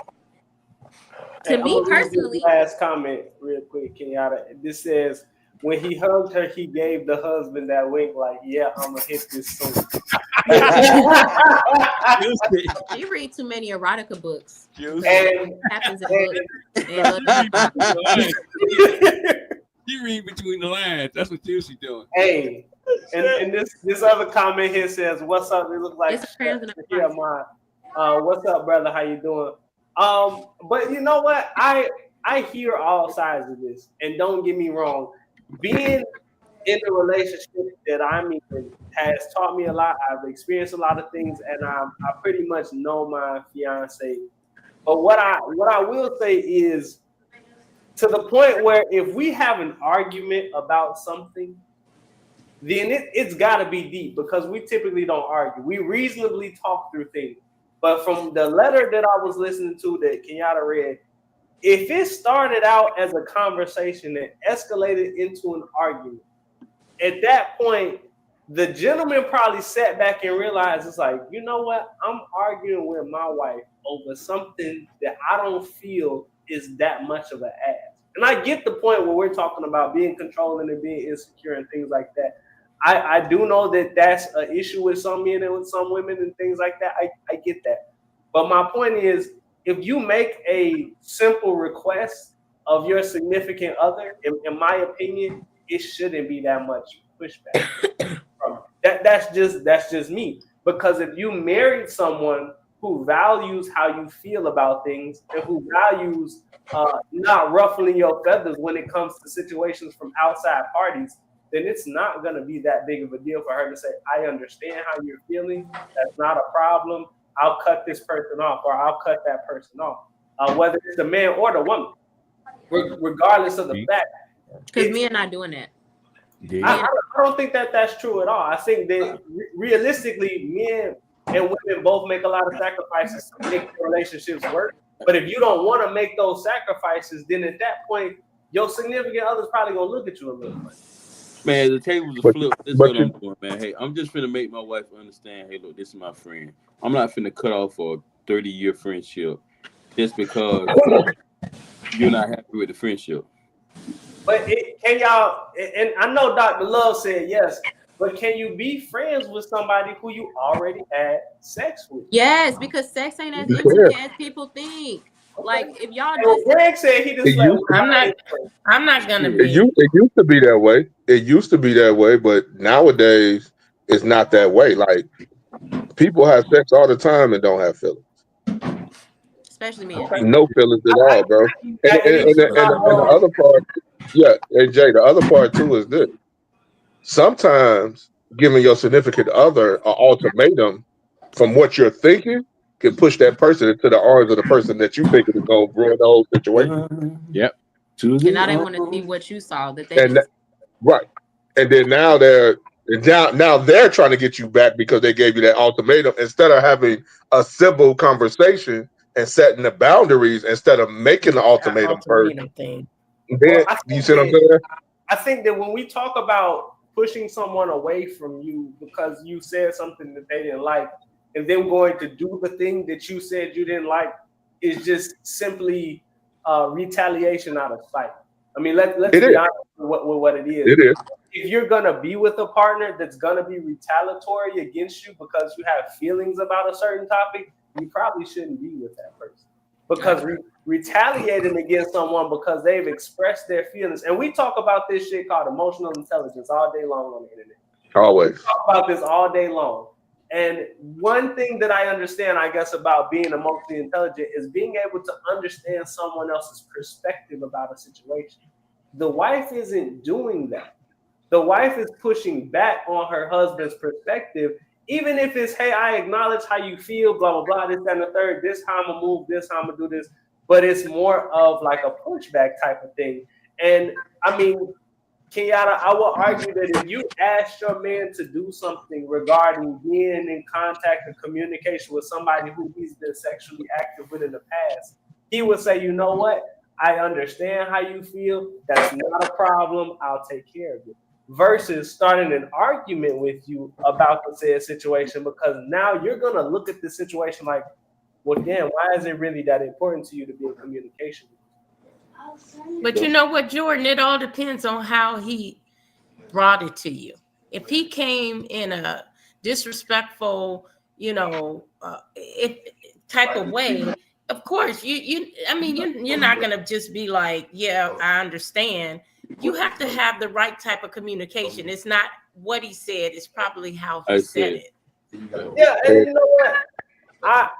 To me personally. Last comment, real quick, Kenyatta. This says, when he hugged her, he gave the husband that wink, like, yeah, I'm gonna hit this soon. You read too many erotica books. Happens in books. You read between the lines. That's what Juicy doing. Hey, and this other comment here says, "What's up?" It looks like what's up, brother? How you doing? But you know what? I hear all sides of this, and don't get me wrong. Being in the relationship that I'm in has taught me a lot. I've experienced a lot of things, and I pretty much know my fiance. But what I will say is, to the point where if we have an argument about something, then it's got to be deep, because we typically don't argue. We reasonably talk through things. But from the letter that I was listening to that Kenyatta read, if it started out as a conversation that escalated into an argument, at that point, the gentleman probably sat back and realized, it's like, you know what? I'm arguing with my wife over something that I don't feel is that much of an ass. And I get the point where we're talking about being controlling and being insecure and things like that. I do know that that's an issue with some men and with some women and things like that. I get that. But my point is, if you make a simple request of your significant other, in my opinion, it shouldn't be that much pushback. That's just me. Because if you married someone who values how you feel about things and who values not ruffling your feathers when it comes to situations from outside parties, then it's not going to be that big of a deal for her to say, I understand how you're feeling. That's not a problem. I'll cut this person off, or I'll cut that person off, whether it's the man or the woman, regardless of the fact. Because men are not doing that. I don't think that's true at all. I think that realistically, men and women both make a lot of sacrifices to make their relationships work. But if you don't want to make those sacrifices, then at that point, your significant other's probably going to look at you a little bit. Man, the tables are flipped. This is what I'm doing, man. Hey, I'm just finna make my wife understand, hey, look, this is my friend. I'm not finna cut off a 30-year friendship just because you're not happy with the friendship. But can y'all, and I know Dr. Love said yes, but can you be friends with somebody who you already had sex with? Yes, because sex ain't as intimate as people think. Like, if y'all just, Greg said he just I'm not gonna be. It used to be that way. It used to be that way, but nowadays it's not that way. Like, people have sex all the time and don't have feelings. Especially men. No feelings at all, bro. And the other part, and Jay, the other part too is this. Sometimes giving your significant other an ultimatum from what you're thinking can push that person into the arms of the person that you think is going to ruin the whole situation. Yep. And now they want to see what you saw that they right. And then now they're trying to get you back because they gave you that ultimatum instead of having a civil conversation and setting the boundaries instead of making the ultimatum first. Thing. Then, you see what I'm saying? I think that when we talk about pushing someone away from you because you said something that they didn't like, and then going to do the thing that you said you didn't like, is just simply retaliation out of spite. I mean, let's be honest with what it is. It is. If you're gonna be with a partner that's gonna be retaliatory against you because you have feelings about a certain topic, you probably shouldn't be with that person. Because retaliating against someone because they've expressed their feelings, and we talk about this shit called emotional intelligence all day long on the internet. Always. We talk about this all day long. And one thing that I understand, I guess, about being emotionally intelligent is being able to understand someone else's perspective about a situation. The wife isn't doing that. The wife is pushing back on her husband's perspective, even if it's, hey, I acknowledge how you feel, blah, blah, blah, this, that, and the third, this, how I'm going to move, this, how I'm going to do this. But it's more of like a pushback type of thing. And I mean, Kenyatta, I will argue that if you ask your man to do something regarding being in contact and communication with somebody who he's been sexually active with in the past, he would say, you know what? I understand how you feel. That's not a problem. I'll take care of it. Versus starting an argument with you about the said situation, because now you're going to look at the situation like, well, damn, why is it really that important to you to be in communication? But you know what, Jordan, it all depends on how he brought it to you. If he came in a disrespectful, type of way, of course, you're not going to just be like, yeah, I understand. You have to have the right type of communication. It's not what he said, it's probably how he said it. Yeah, and you know what?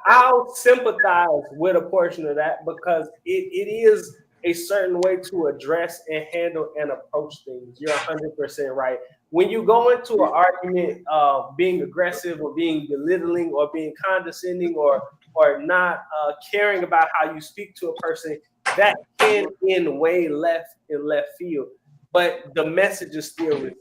I'll sympathize with a portion of that because it is a certain way to address and handle and approach things. You're 100% right. When you go into an argument being aggressive or being belittling or being condescending or not caring about how you speak to a person, that can end way left field. But the message is still received.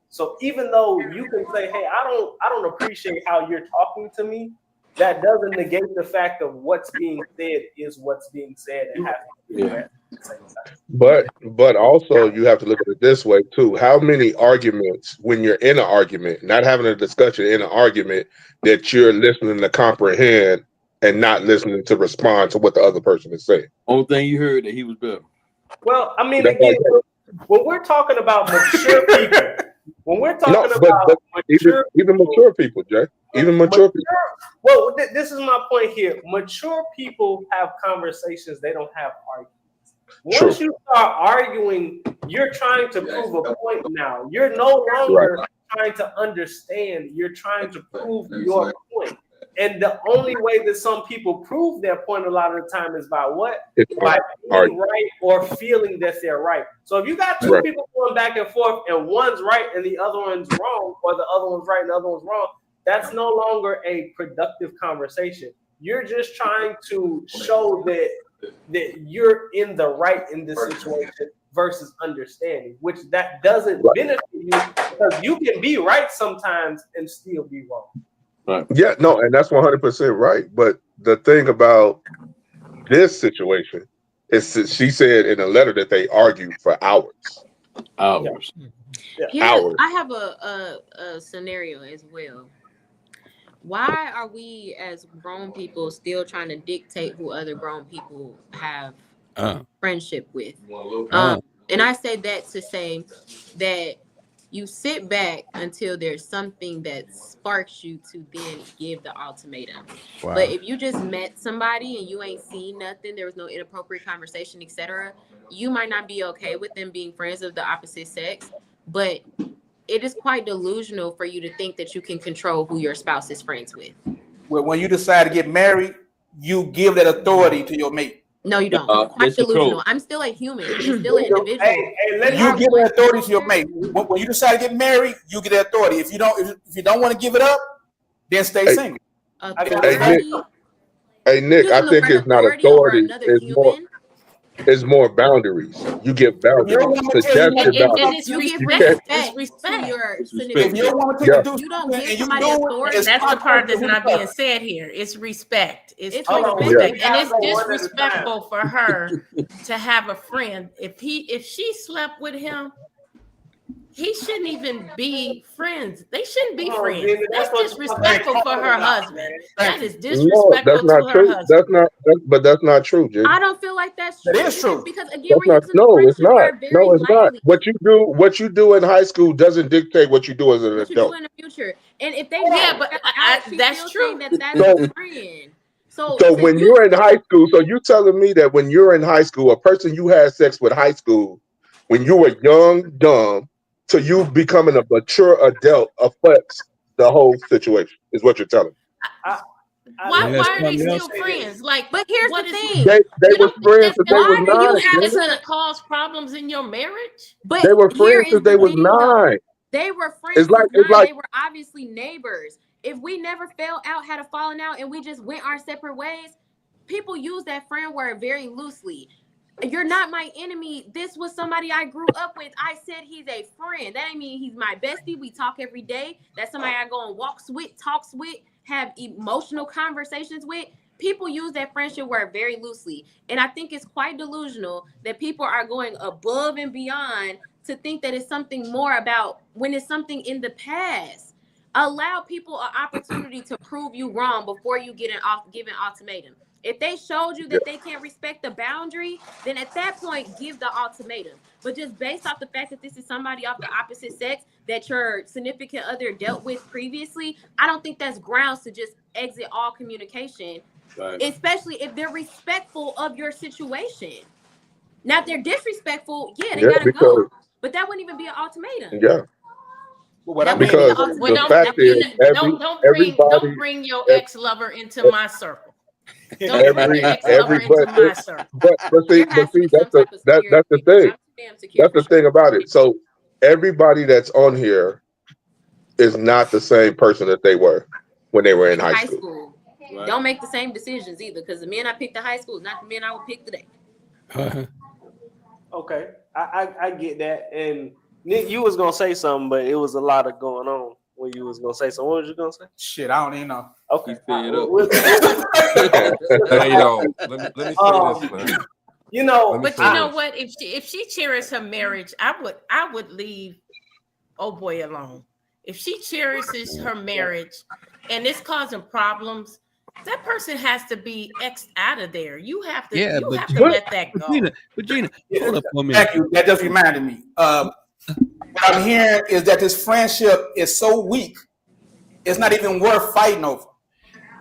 So even though you can say, hey, I don't appreciate how you're talking to me, that doesn't negate the fact of what's being said is what's being said and has to be addressed at the same time. But also you have to look at it this way too. How many arguments when you're in an argument, not having a discussion in an argument, that you're listening to comprehend and not listening to respond to what the other person is saying? Only thing you heard that he was better. Well, I mean, again, when we're talking about mature people, when we're talking about even mature people, Jay, even mature people. Well, this is my point here. Mature people have conversations; they don't have arguments. Once you start arguing, you're trying to prove a point now. You're no longer trying to understand. You're trying to prove your point. And the only way that some people prove their point a lot of the time is by what? By being right or feeling that they're right. So if you got two people going back and forth and one's right and the other one's wrong, or the other one's right and the other one's wrong, that's no longer a productive conversation. You're just trying to show that you're in the right in this situation versus understanding, which that doesn't benefit you because you can be right sometimes and still be wrong. Right. Yeah, no, and that's 100% right. But the thing about this situation is she said in a letter that they argued for hours. Hours. I have a scenario as well. Why are we as grown people still trying to dictate who other grown people have friendship with? And I say that to say that you sit back until there's something that sparks you to then give the ultimatum. Wow. But if you just met somebody and you ain't seen nothing, there was no inappropriate conversation, etc., you might not be okay with them being friends of the opposite sex, but it is quite delusional for you to think that you can control who your spouse is friends with. Well, when you decide to get married, you give that authority to your mate. No, you don't. Quite delusional. I'm still a human. I'm still an individual. You give that authority to your mate. When you decide to get married, you get that authority. If you don't want to give it up, then stay single. Hey Nick, I think it's not authority. It's more boundaries. You get boundaries. You get respect. It's respect. If you want to take a you don't give somebody authority. That's the part that's not being said here. It's respect. It's respect, and it's disrespectful for her to have a friend. If she slept with him, he shouldn't even be friends. They shouldn't be friends. That's disrespectful for her husband. That is disrespectful to her husband. That's not true, Jay. I don't feel like that's true. It is true. Because again, it's not. No, it's not. What you do in high school doesn't dictate what you do as an adult. What you do in the future. And if they that's true. That's a friend. So when you're in high school, so you telling me that when you're in high school, a person you had sex with high school, when you were young, dumb, to you becoming a mature adult affects the whole situation, is what you're telling me. Why are they still friends? But here's the thing: they were friends since they was 9. It's gonna cause problems in your marriage. But they were friends since they was 9. They were friends. It's like they were obviously neighbors. If we never fell out, had a falling out, and we just went our separate ways, people use that friend word very loosely. You're not my enemy. This was somebody I grew up with. I said he's a friend. That ain't mean he's my bestie. We talk every day. That's somebody I go on walks with, talks with, have emotional conversations with. People use that friendship word very loosely. And I think it's quite delusional that people are going above and beyond to think that it's something more about when it's something in the past. Allow people an opportunity to prove you wrong before you give an ultimatum. If they showed you that they can't respect the boundary, then at that point, give the ultimatum. But just based off the fact that this is somebody of the opposite sex that your significant other dealt with previously, I don't think that's grounds to just exit all communication, especially if they're respectful of your situation. Now, if they're disrespectful, they gotta go. But that wouldn't even be an ultimatum. Yeah. Because the fact is, don't bring your ex-lover into my circle. Don't bring your ex lover into my circle. But see, that's the thing. That's the thing about it. So everybody that's on here is not the same person that they were when they were in high school. Right. Don't make the same decisions either, because the men I picked in high school is not the men I would pick today. Okay, I get that. And Nick, you was gonna say something, but it was a lot of going on when you was gonna say something. What was you gonna say? Shit, I don't even know. Okay, Hey, let me say this, man. You know, but you know what? If she cherishes her marriage, I would leave old boy alone. If she cherishes her marriage and it's causing problems, that person has to be X'd out of there. You have to, let that go. But Gina, hold up for a minute. Thank you. That just reminded me. What I'm hearing is that this friendship is so weak, it's not even worth fighting over.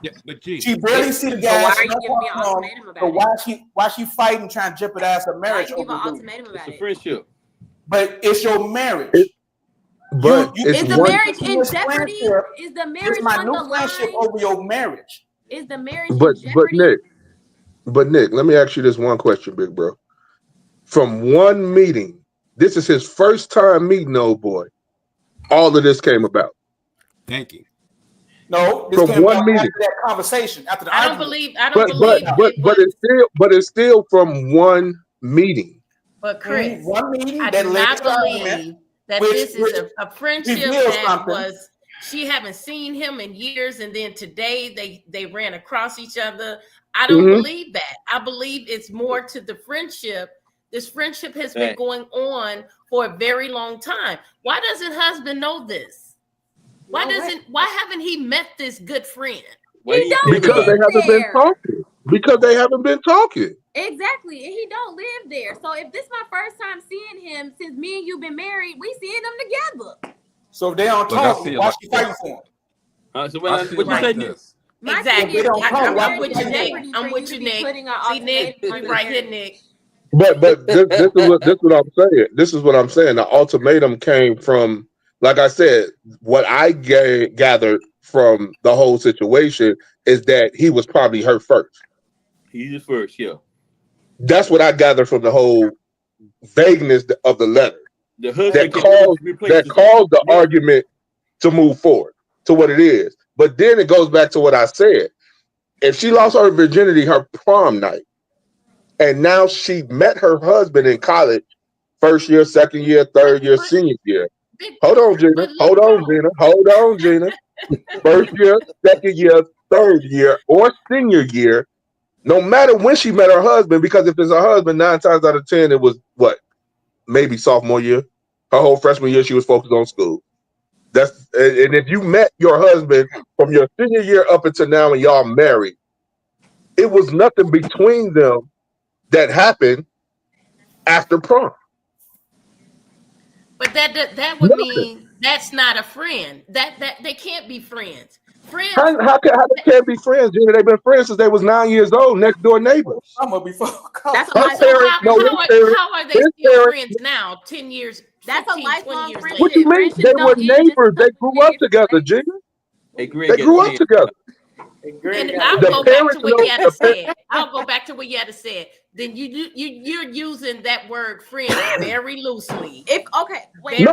Yeah, but Gina, she barely see the guy. So why are you giving me an ultimatum about it? Why she fighting, trying to jeopardize her marriage? Why you give an ultimatum about it? It's a friendship. But it's your marriage. But is the marriage in jeopardy? Is the marriage my on new the friendship line? over your marriage? Is the marriage in jeopardy? But Nick, let me ask you this one question, big bro. From one meeting, this is his first time meeting old boy. All of this came about. Thank you. No, this came about after that conversation. After the argument. But it's still from one meeting. But Chris, one meeting I do not believe that this is a friendship that was. She haven't seen him in years, and then today they ran across each other. I don't believe that. I believe it's more to the friendship. This friendship has been going on for a very long time. Why doesn't husband know this? Why haven't he met this good friend? Because they haven't been talking. Because they haven't been talking. Exactly, and he don't live there. So if this is my first time seeing him since me and you been married, we seeing them together. So if they don't talk, why she fighting for him? So what you say? This. Exactly. I'm with you, Nick. I'm with you, Nick. See, Nick, you right here, Nick. But this is what I'm saying. This is what I'm saying. The ultimatum came from, like I said, what I gathered from the whole situation is that he was probably hurt first. He's the first, yeah. That's what I gathered from the whole vagueness of the letter. That caused the argument to move forward to what it is. But then it goes back to what I said. If she lost her virginity her prom night, and now she met her husband in college, first year, second year, third year, senior year. Hold on, Gina. First year, second year, third year, or senior year, no matter when she met her husband, because if it's her husband, 9 times out of 10, it was what? Maybe sophomore year. Her whole freshman year, she was focused on school. And if you met your husband from your senior year up until now and y'all married, it was nothing between them that happened after prom. But that would mean that's not a friend. That they can't be friends. Friends. How they can't be friends, Gina? They've been friends since they was 9 years old, next door neighbors. I'm gonna be How are they still friends now? 10 years. That's a lifelong friendship. What do you mean? They were neighbors. They grew up together, Gina. They grew up together. And I'll go back to what you had to say. I'll go back to what you had to say. Then you're using that word friend very loosely. Before we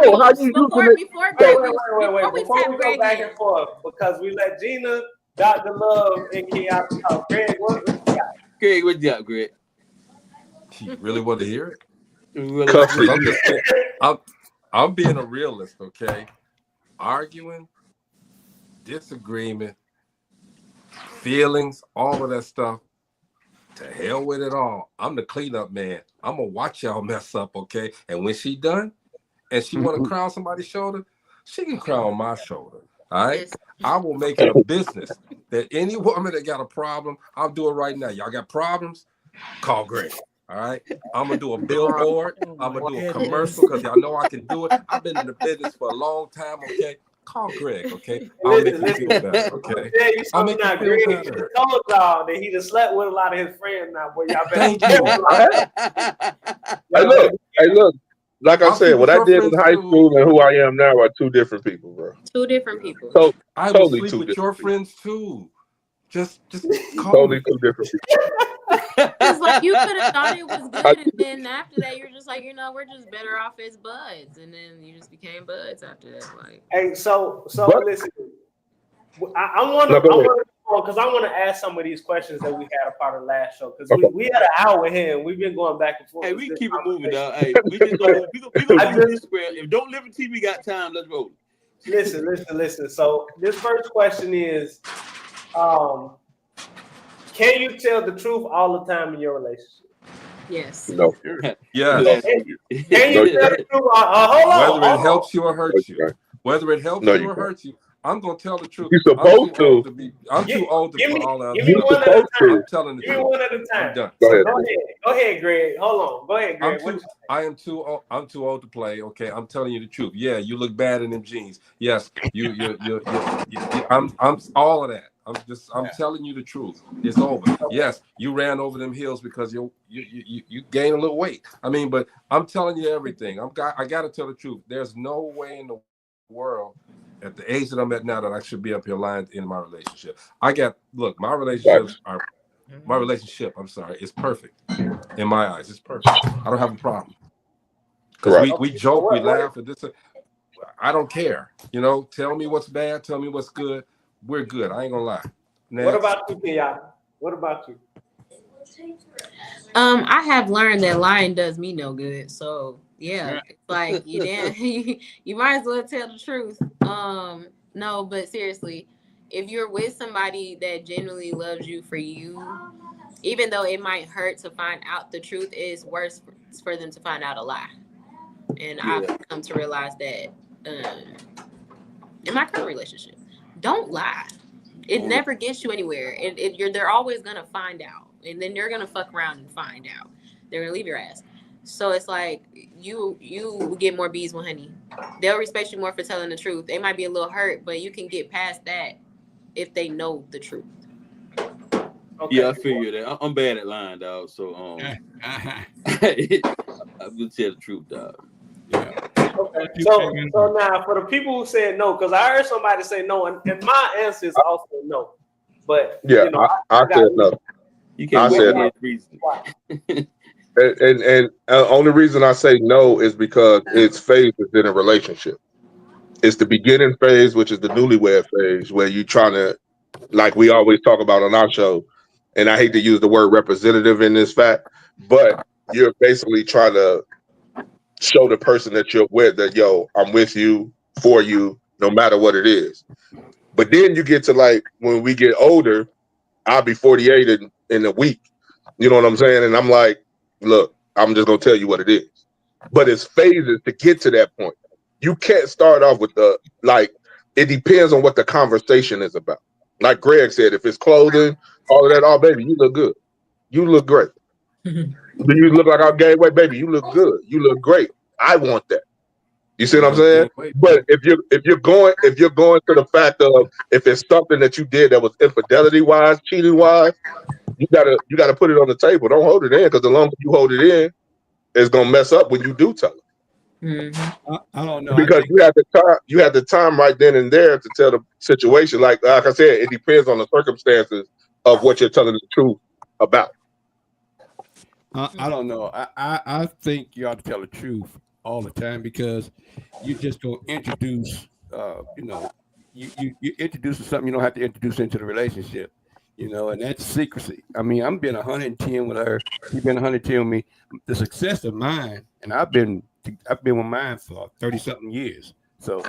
go back and forth, because we let Gina, Dr. Love, and Keanu talk. Greg, what you got? Greg, what's up, Greg? You really want to hear it? I'm being a realist, okay? Arguing, disagreement, feelings, all of that stuff. To hell with it all. I'm the cleanup man. I'm gonna watch y'all mess up, okay? And when she done, and she want to cry on somebody's shoulder, she can cry on my shoulder. All right. I will make it a business that any woman that got a problem, I'll do it right now. Y'all got problems? Call Greg. All right. I'm gonna do a billboard. I'm gonna do a commercial because y'all know I can do it. I've been in the business for a long time, okay? Call Greg, okay? I'll make you feel better, okay? I'll make you feel better. Told y'all that he just slept with a lot of his friends now, boy. Y'all better. Hey, look. Like I said, what I did in high school and who I am now are two different people, bro. Two different people. So I will sleep with your friends too. Just call totally me. two different people. It's like you could have thought it was good, and then after that, you're just like, we're just better off as buds, and then you just became buds after that. Like, hey, so But- listen, I want to because I want to ask some of these questions that we had a part of the last show because we had an hour here and we've been going back and forth. Hey, we keep it moving, dog. Hey, we just gonna do this square. If Don't Live in TV got time, let's roll. Listen. So this first question is, can you tell the truth all the time in your relationship? yes. No. Yes. Can you tell the truth? Whether it helps you or hurts you. Whether it helps you or hurts you. I'm gonna tell the truth. You're supposed to. I'm too old to put all that. Give me one at a time. I'm telling the truth. Give me one at a time. I'm done. Go ahead, Greg. Hold on. Go ahead, Greg. I'm too old to play. Okay, I'm telling you the truth. Yeah, you look bad in them jeans. Yes, you I'm all of that. I'm telling you the truth. It's over. Yes, you ran over them hills because you gained a little weight. I mean, but I'm telling you everything. I got to tell the truth. There's no way in the world at the age that I'm at now that I should be up here lying in my relationship. My relationship, I'm sorry, is perfect in my eyes. It's perfect. I don't have a problem. Because we joke, we laugh, and this. I don't care. Tell me what's bad, tell me what's good. We're good. I ain't gonna lie. Next. What about you, Kenyatta? What about you? I have learned that lying does me no good. So yeah, it's like you might as well tell the truth. No, but seriously, if you're with somebody that genuinely loves you for you, even though it might hurt to find out the truth, it's worse for them to find out a lie. And I've come to realize that in my current relationship, don't lie. It never gets you anywhere. They're always gonna find out, and then you're gonna fuck around and find out. They're gonna leave your ass. So it's like you get more bees with honey. They'll respect you more for telling the truth. They might be a little hurt, but you can get past that if they know the truth. Okay. Yeah, I figure that. I'm bad at lying, dog. So I will tell the truth, dog. Yeah. Okay. So now for the people who said no, because I heard somebody say no, and my answer is also no. But I said no. You can't say no reason. And only reason I say no is because it's phases in a relationship. It's the beginning phase, which is the newlywed phase, where you're trying to, like we always talk about on our show, and I hate to use the word representative in this fact, but you're basically trying to show the person that you're with that, yo, I'm with you, for you, no matter what it is. But then you get to like, when we get older, I'll be 48 in a week. You know what I'm saying? And I'm like, look, I'm just going to tell you what it is. But it's phases to get to that point. You can't start off with it depends on what the conversation is about. Like Greg said, if it's clothing, all of that, oh, baby, you look good. You look great. Do you look like our gay way, baby? You look good. You look great. I want that. You see what I'm saying? But if you're going to the fact of if it's something that you did that was infidelity wise, cheating wise, you gotta put it on the table. Don't hold it in, because the longer you hold it in, it's gonna mess up when you do tell it. Mm-hmm. I don't know, because you had the time right then and there to tell the situation. Like I said, it depends on the circumstances of what you're telling the truth about. I don't know. I think you ought to tell the truth all the time, because you just don't introduce. You introduce something you don't have to introduce into the relationship. And that's secrecy. I mean, I'm been 110 with her. She's been 110 with me. The success of mine, and I've been with mine for 30-something years. So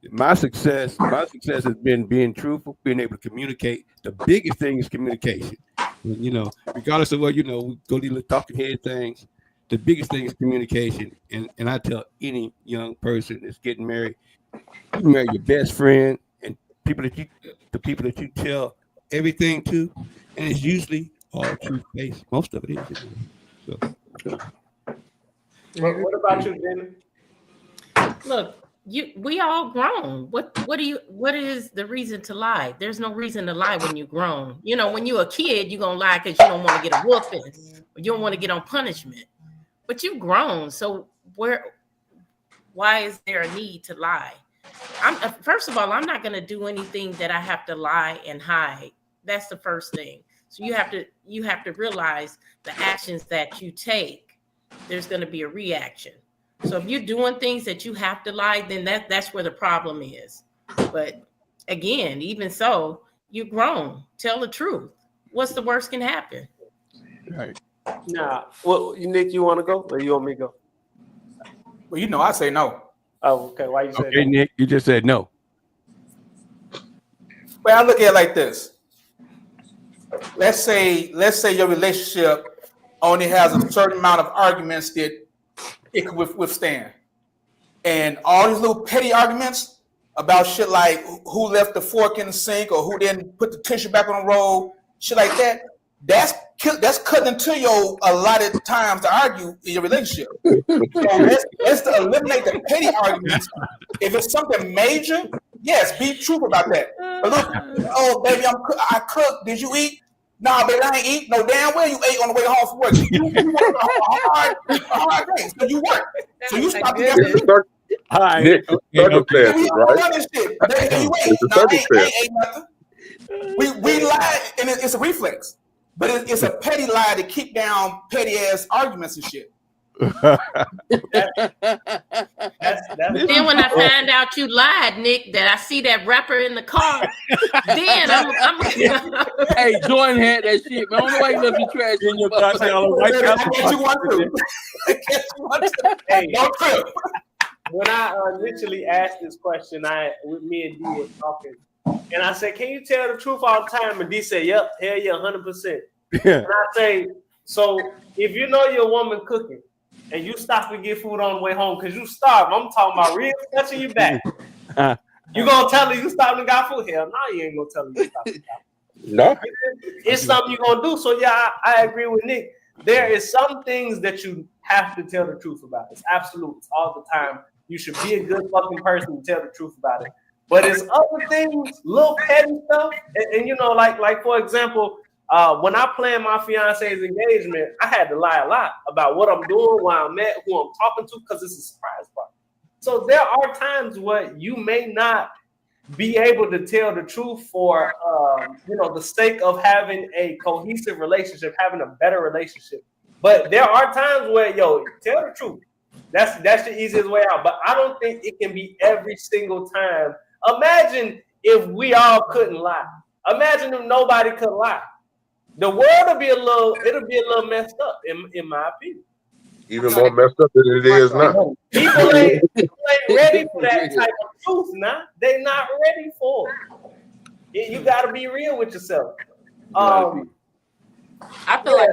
my success has been being truthful, being able to communicate. The biggest thing is communication. Regardless of what, we go to these little talking head things. The biggest thing is communication. And I tell any young person that's getting married, you marry your best friend and the people that you tell everything to, and it's usually all truth-based. Most of it is. So. What about you, Jenny? Look, we all grown. What is the reason to lie? There's no reason to lie when you're grown. When you're a kid, you're gonna lie because you don't want to get a whooping, or you don't want to get on punishment. But you've grown, so why is there a need to lie? First of all, I'm not gonna do anything that I have to lie and hide. That's the first thing. So you have to realize the actions that you take, there's going to be a reaction. So if you're doing things that you have to lie, then that's where the problem is. But again, even so, you're grown. Tell the truth. What's the worst can happen? Right. Nah. Well, Nick, you want to go or you want me to go? Well, I say no. Oh, okay. Why you say Okay, no? Nick, you just said no. Well, I look at it like this. Let's say your relationship only has a certain amount of arguments that it can withstand. And all these little petty arguments about shit like who left the fork in the sink or who didn't put the tissue back on the roll, shit like that, that's cutting into your allotted times to argue in your relationship. So let's eliminate the petty arguments. If it's something major, yes, be truthful about that. But look, oh baby, I cooked. Did you eat? Nah, baby, I ain't eat. No, damn well you ate on the way home from work. You work a hard day, so you work. So you stop the All right. Nick, circumstances, right? Baby, you ate. No, I ain't nothing. We lie, and it's a reflex. But it's a petty lie to keep down petty ass arguments and shit. That's Then when I find out you lied, Nick, that I see that rapper in the car, then I'm Hey, Jordan had that shit, man. I don't know why you left the trash in your box. I get you one too. I get you one too. Hey, Don't trip. when I initially asked this question, with me and D were talking, and I said, "Can you tell the truth all the time?" And D said, "Yep, hell yeah, 100%." And I say, so if you know your woman cooking and you stop and get food on the way home because you starved, I'm talking about real touching you back. You gonna tell her you stopped and got food? Hell no, you ain't gonna tell her you stopped and got food. No. It's something you're gonna do. So yeah, I agree with Nick. There is some things that you have to tell the truth about. It's absolute. It's all the time. You should be a good fucking person and tell the truth about it. But it's other things, little petty stuff, and you know, like for example, when I planned my fiance's engagement, I had to lie a lot about what I'm doing, where I'm at, who I'm talking to, because it's a surprise party. So there are times where you may not be able to tell the truth for, the sake of having a cohesive relationship, having a better relationship. But there are times where, tell the truth. That's the easiest way out. But I don't think it can be every single time. Imagine if we all couldn't lie. Imagine if nobody could lie. The world will be a little messed up, in my opinion. Even more messed up than it is now. People ain't ready for that type of truth now. They're not ready for it. You got to be real with yourself. I feel like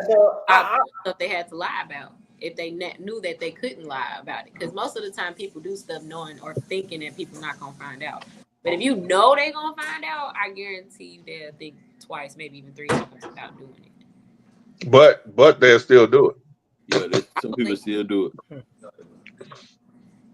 stuff they had to lie about if they knew that they couldn't lie about it. Because most of the time people do stuff knowing or thinking that people not going to find out. But if you know they're going to find out, I guarantee you they'll think twice, maybe even 3 times about doing it. But they'll still do it. Yeah, some people still do it.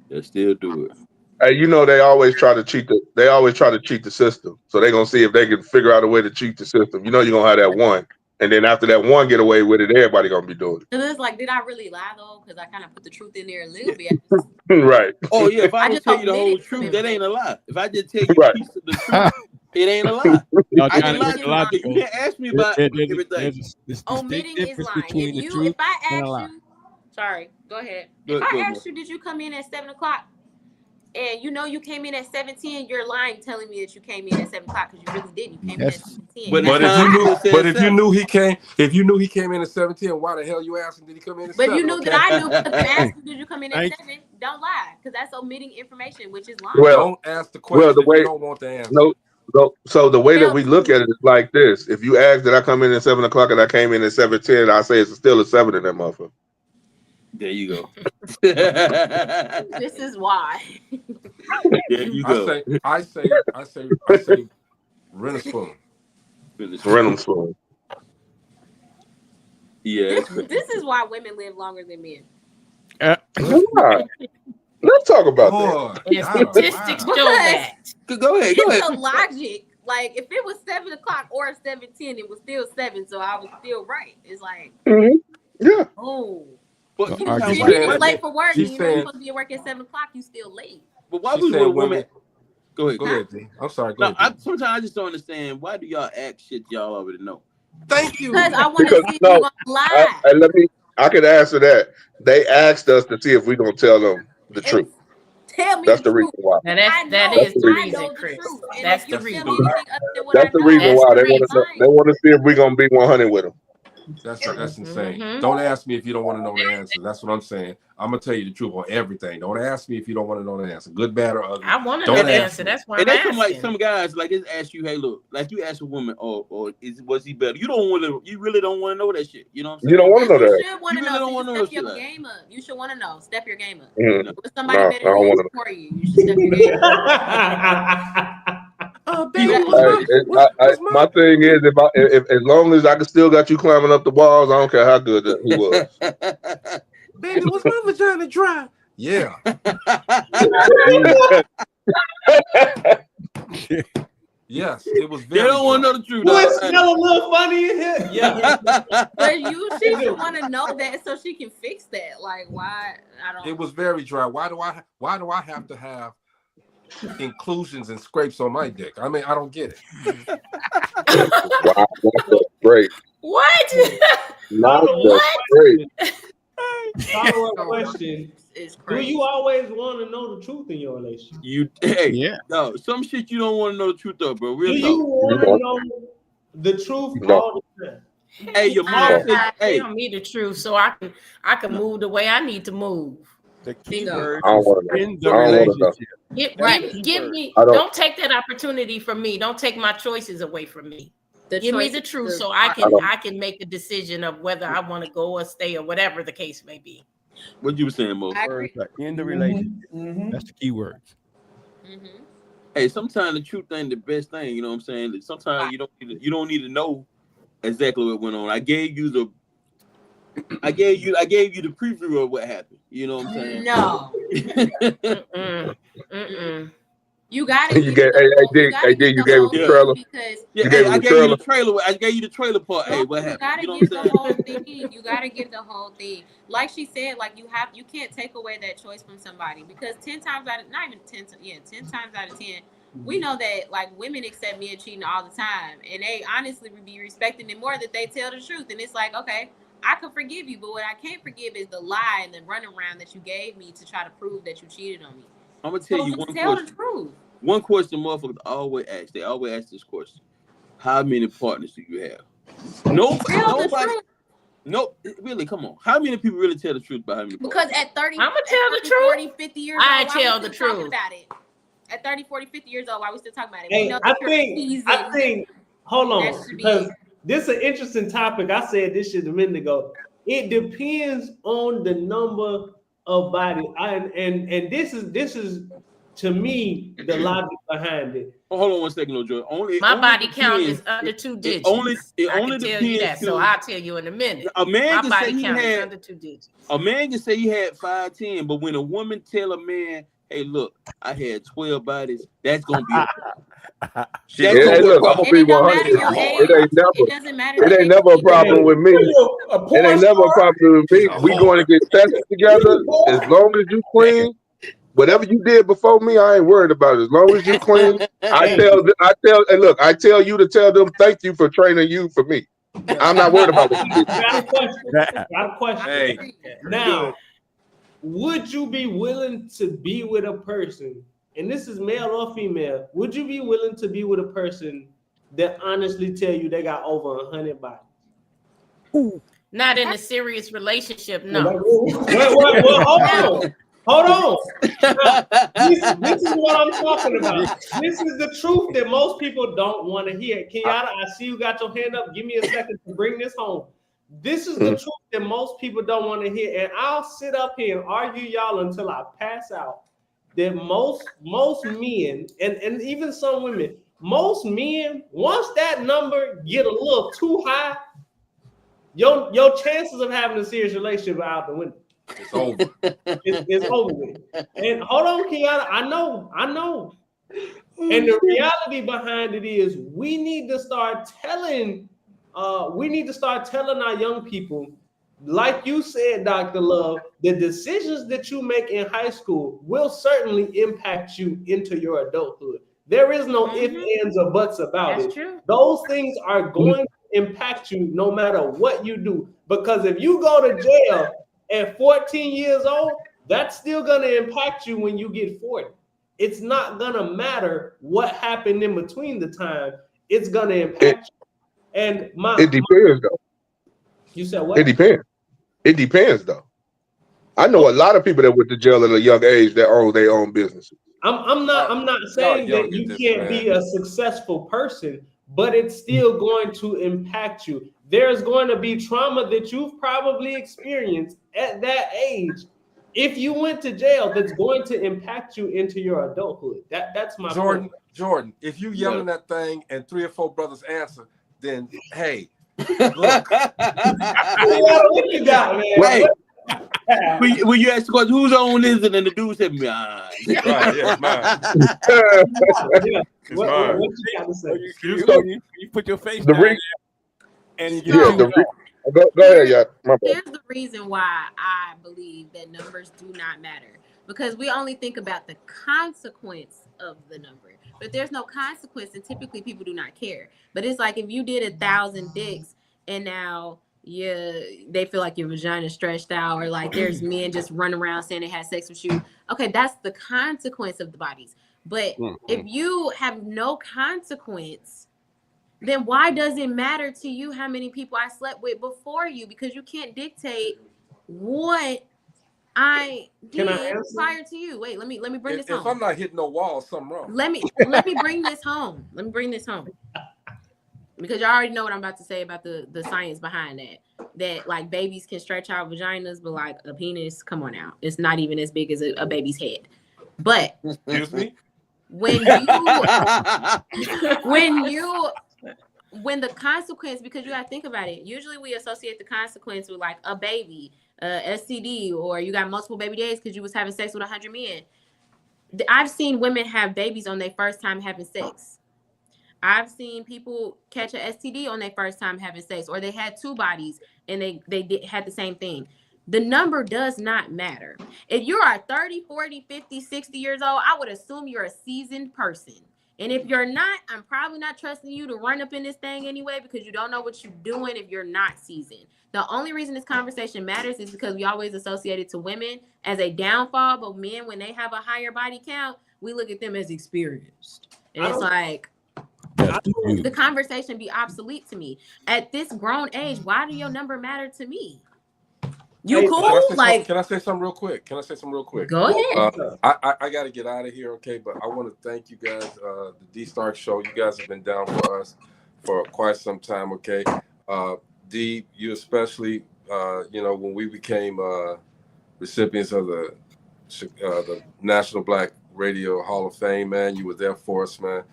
They still do it. Hey, they always try to cheat the system. So they're gonna see if they can figure out a way to cheat the system. You're gonna have that one. And then after that one get away with it, everybody gonna be doing it. And it's like, did I really lie though? Because I kind of put the truth in there a little bit. Right. Oh yeah, if I don't tell you the whole truth, that ain't a lie. If I just tell you a piece of the truth, it ain't a lie. I can lie to you. You can't ask me about everything. Omitting is lying. If I ask you, sorry, go ahead. If I asked you, did you come in at 7 o'clock? And you came in at 7:10, you're lying, telling me that you came in at 7 o'clock because you really didn't. You came in at 7:10. But if you knew he came in at 7:10, why the hell you asking did he come in at 7? But you knew that I knew. Because asking did you come in at 7? Don't lie, because that's omitting information, which is lying. Well, don't ask the question if you don't want the answer. No. So the way that we look at it is like this: if you ask that I come in at 7 o'clock and I came in at 7:10, I say it's still a 7 in that motherfucker. There you go. This is why. There you go. I say, rent a spoon. Rent a spoon. Yeah. This is why women live longer than men. Let's talk about that. Yeah, statistics show that. Go ahead. It's the logic. Like if it was 7 o'clock or 7:10, it was still 7, so I was still right. It's like, yeah. Oh. But you was late for work. And you're supposed to be at work at 7 o'clock. You still late. But why would a woman? Go ahead. Go ahead, D. I'm sorry. Go No, ahead. sometimes I just don't understand why do y'all act shit y'all already know. Thank you. Because I want to see if you're gonna lie. I can answer that. They asked us to see if we're gonna tell them the truth. Tell me That's the reason why. Now that is the reason, Chris. That's the reason. That's the reason why they want to see if we're gonna be 100 with them. That's insane. Don't ask me if you don't want to know the answer. That's what I'm saying. I'm gonna tell you the truth on everything. Don't ask me if you don't want to know the answer. Good, bad, or ugly. I want to know the answer. That's why I'm asking. Like some guys, like it's ask you, hey, look, like you ask a woman, was he better? You really don't want to know that shit. You know what I'm saying? You don't want to know that. You should want to know. You should step your game up. You should want to know. Step your game up. Mm-hmm. With somebody better than you for you, you should step your game up. My thing is, if as long as I can still got you climbing up the walls, I don't care how good he was. Baby, was my vagina dry? Yeah. Yes, it was very. They don't want to know the truth. Boy, it smell a little funny in here. Yeah. But she should want to know that so she can fix that. Like, why? I don't. It was very dry. Why do I have to have inclusions and scrapes on my dick? I mean, I don't get it. Wow, that's great. What? Not great. Follow-up question. Do you always want to know the truth in your relationship? No, some shit you don't want to know the truth of, bro. Real Do talk. you want to know the truth all the time? Hey, your mom said, tell me the truth so I can move the way I need to move. The key word in the relationship. Give me. Don't take that opportunity from me. Don't take my choices away from me. Give me the truth so I can make a decision of whether I want to go or stay or whatever the case may be. What you were saying, Mo? In the relationship. That's the key word. Hey, sometimes the truth ain't the best thing. You know what I'm saying? Sometimes you don't need to know exactly what went on. I gave you the preview of what happened. You know what I'm saying? No. You got it. You gave the trailer. I gave you the trailer. I gave you the trailer part. Hey, what happened? You gotta get the whole thing. You gotta get the whole thing. Like she said, like you can't take away that choice from somebody because 10 times out of 10 times out of 10, we know that like women accept men cheating all the time, and they honestly would be respecting it more that they tell the truth. And it's like, okay, I could forgive you, but what I can't forgive is the lie and the runaround that you gave me to try to prove that you cheated on me. I'm gonna tell you one question. The truth. One question motherfuckers always ask. They always ask this question: how many partners do you have? Nobody. No, really, come on. How many people really tell the truth about how many partners? Because at 30, I'm gonna tell the truth. 40, 50 years old, I tell the truth about it. At 30, 40, 50 years old, why we still talking about it? Hey, I think. Hold on, because this is an interesting topic. I said this shit a minute ago. It depends on the number of bodies, and this is to me the logic behind it. Oh, hold on one second, Joy. My body count is under 2 digits. It only tell you that, so I'll tell you in a minute. A man My can body say count he is had under 2 digits. A man can say he had 5, 10, but when a woman tell a man, "Hey, look, I had 12 bodies," that's gonna be. I'm gonna be 100. It doesn't matter. It ain't never a problem with me. It ain't never a problem with me. We going to get tested together. As long as you clean, whatever you did before me, I ain't worried about it. As long as you clean, I tell you to tell them thank you for training you for me. I'm not worried about what you did. Got a question. Hey, now, would you be willing to be with a person? And this is male or female. Would you be willing to be with a person that honestly tell you they got over 100 bodies? Not in a serious relationship, no. Hold on. This is what I'm talking about. This is the truth that most people don't want to hear. Kenyatta, I see you got your hand up. Give me a second to bring this home. This is the truth that most people don't want to hear. And I'll sit up here and argue y'all until I pass out. That most men and even some women, most men, once that number get a little too high, your chances of having a serious relationship are out the window. It's over. It's over with. And hold on, Kiana. I know. And the reality behind it is we need to start telling our young people, like you said, Dr. Love, the decisions that you make in high school will certainly impact you into your adulthood. There is no ifs, ands, or buts about That's it. true. Those things are going to impact you no matter what you do. Because if you go to jail at 14 years old, that's still going to impact you when you get 40. It's not going to matter what happened in between the time. It's going to impact you. And it depends, though. You said what? It depends. It depends, though. I know a lot of people that went to jail at a young age that own their own businesses. I'm not saying that you can't be a successful person, but it's still going to impact you. There's going to be trauma that you've probably experienced at that age. If you went to jail, that's going to impact you into your adulthood. That's my point. Jordan, if you yelling that thing and 3 or 4 brothers answer, then hey, look. What you got, man? Wait. When you ask the question, whose own is it? And the dude said, mine. Right, yeah, it's mine. It's mine. What you got to say? You put your face down there and you get Go ahead, yeah. Here's the reason why I believe that numbers do not matter. Because we only think about the consequence of the number. But there's no consequence, and typically people do not care. But it's like if you did 1,000 dicks and now they feel like your vagina is stretched out, or like there's men just running around saying they had sex with you. Okay, that's the consequence of the bodies. But if you have no consequence, then why does it matter to you how many people I slept with before you? Because you can't dictate what I did prior to you. Wait, let me bring this home. If I'm not hitting no wall, something wrong. Let me bring this home. Let me bring this home. Because you already know what I'm about to say about the science behind that. That like babies can stretch out vaginas, but like a penis, come on now. It's not even as big as a baby's head. But excuse me? When the consequence, because you gotta think about it, usually we associate the consequence with like a baby, STD, or you got multiple baby days because you was having sex with 100 men. I've seen women have babies on their first time having sex. I've seen people catch an STD on their first time having sex, or they had 2 bodies and they had the same thing. The number does not matter. If you are 30, 40, 50, 60 years old, I would assume you're a seasoned person. And if you're not, I'm probably not trusting you to run up in this thing anyway, because you don't know what you're doing if you're not seasoned. The only reason this conversation matters is because we always associate it to women as a downfall, but men, when they have a higher body count, we look at them as experienced. And it's like, the conversation be obsolete to me. At this grown age, why do your number matter to me? You cool? Can I say something real quick? Go ahead. I got to get out of here, okay? But I want to thank you guys, the D-Stark Show. You guys have been down for us for quite some time, okay? D, you especially, when we became recipients of the National Black Radio Hall of Fame, man, you were there for us, man.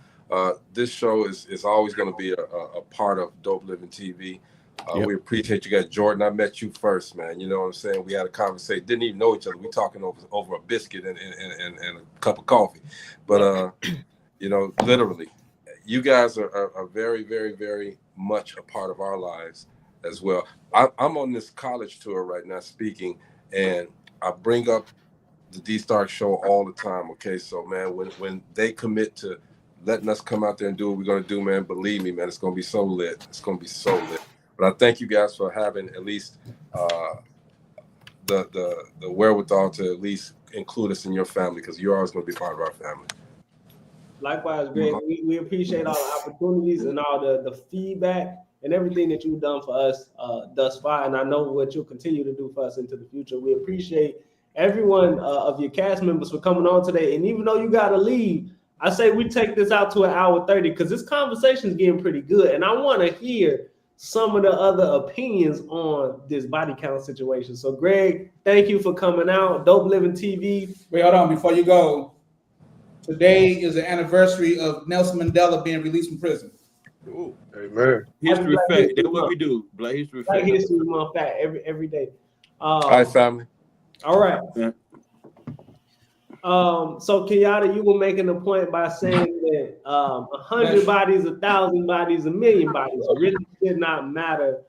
This show is always going to be a part of Dope Living TV. We appreciate you guys. Jordan, I met you first, man. You know what I'm saying? We had a conversation. Didn't even know each other. We talking over a biscuit and a cup of coffee. But, literally, you guys are very, very, very much a part of our lives as well. I'm on this college tour right now speaking, and I bring up the D-Stark Show all the time, okay? So, man, when they commit to letting us come out there and do what we're going to do, man, believe me, man, it's going to be so lit. It's going to be so lit. But I thank you guys for having at least the wherewithal to at least include us in your family, because you're always going to be part of our family. Likewise, Greg, we appreciate all the opportunities and all the feedback and everything that you've done for us thus far. And I know what you'll continue to do for us into the future. We appreciate everyone of your cast members for coming on today. And even though you got to leave, I say we take this out to 1:30 because this conversation is getting pretty good. And I want to hear some of the other opinions on this body count situation. So, Greg, thank you for coming out. Dope Living TV. Wait, hold on. Before you go, today is the anniversary of Nelson Mandela being released from prison. Ooh, amen. History fact. That's what we do. Black History fact. Black History Month fact every day. All right, family. All right. Yeah. So Kenyatta, you were making a point by saying that 100 bodies, 1,000 bodies, 1,000,000 bodies really did not matter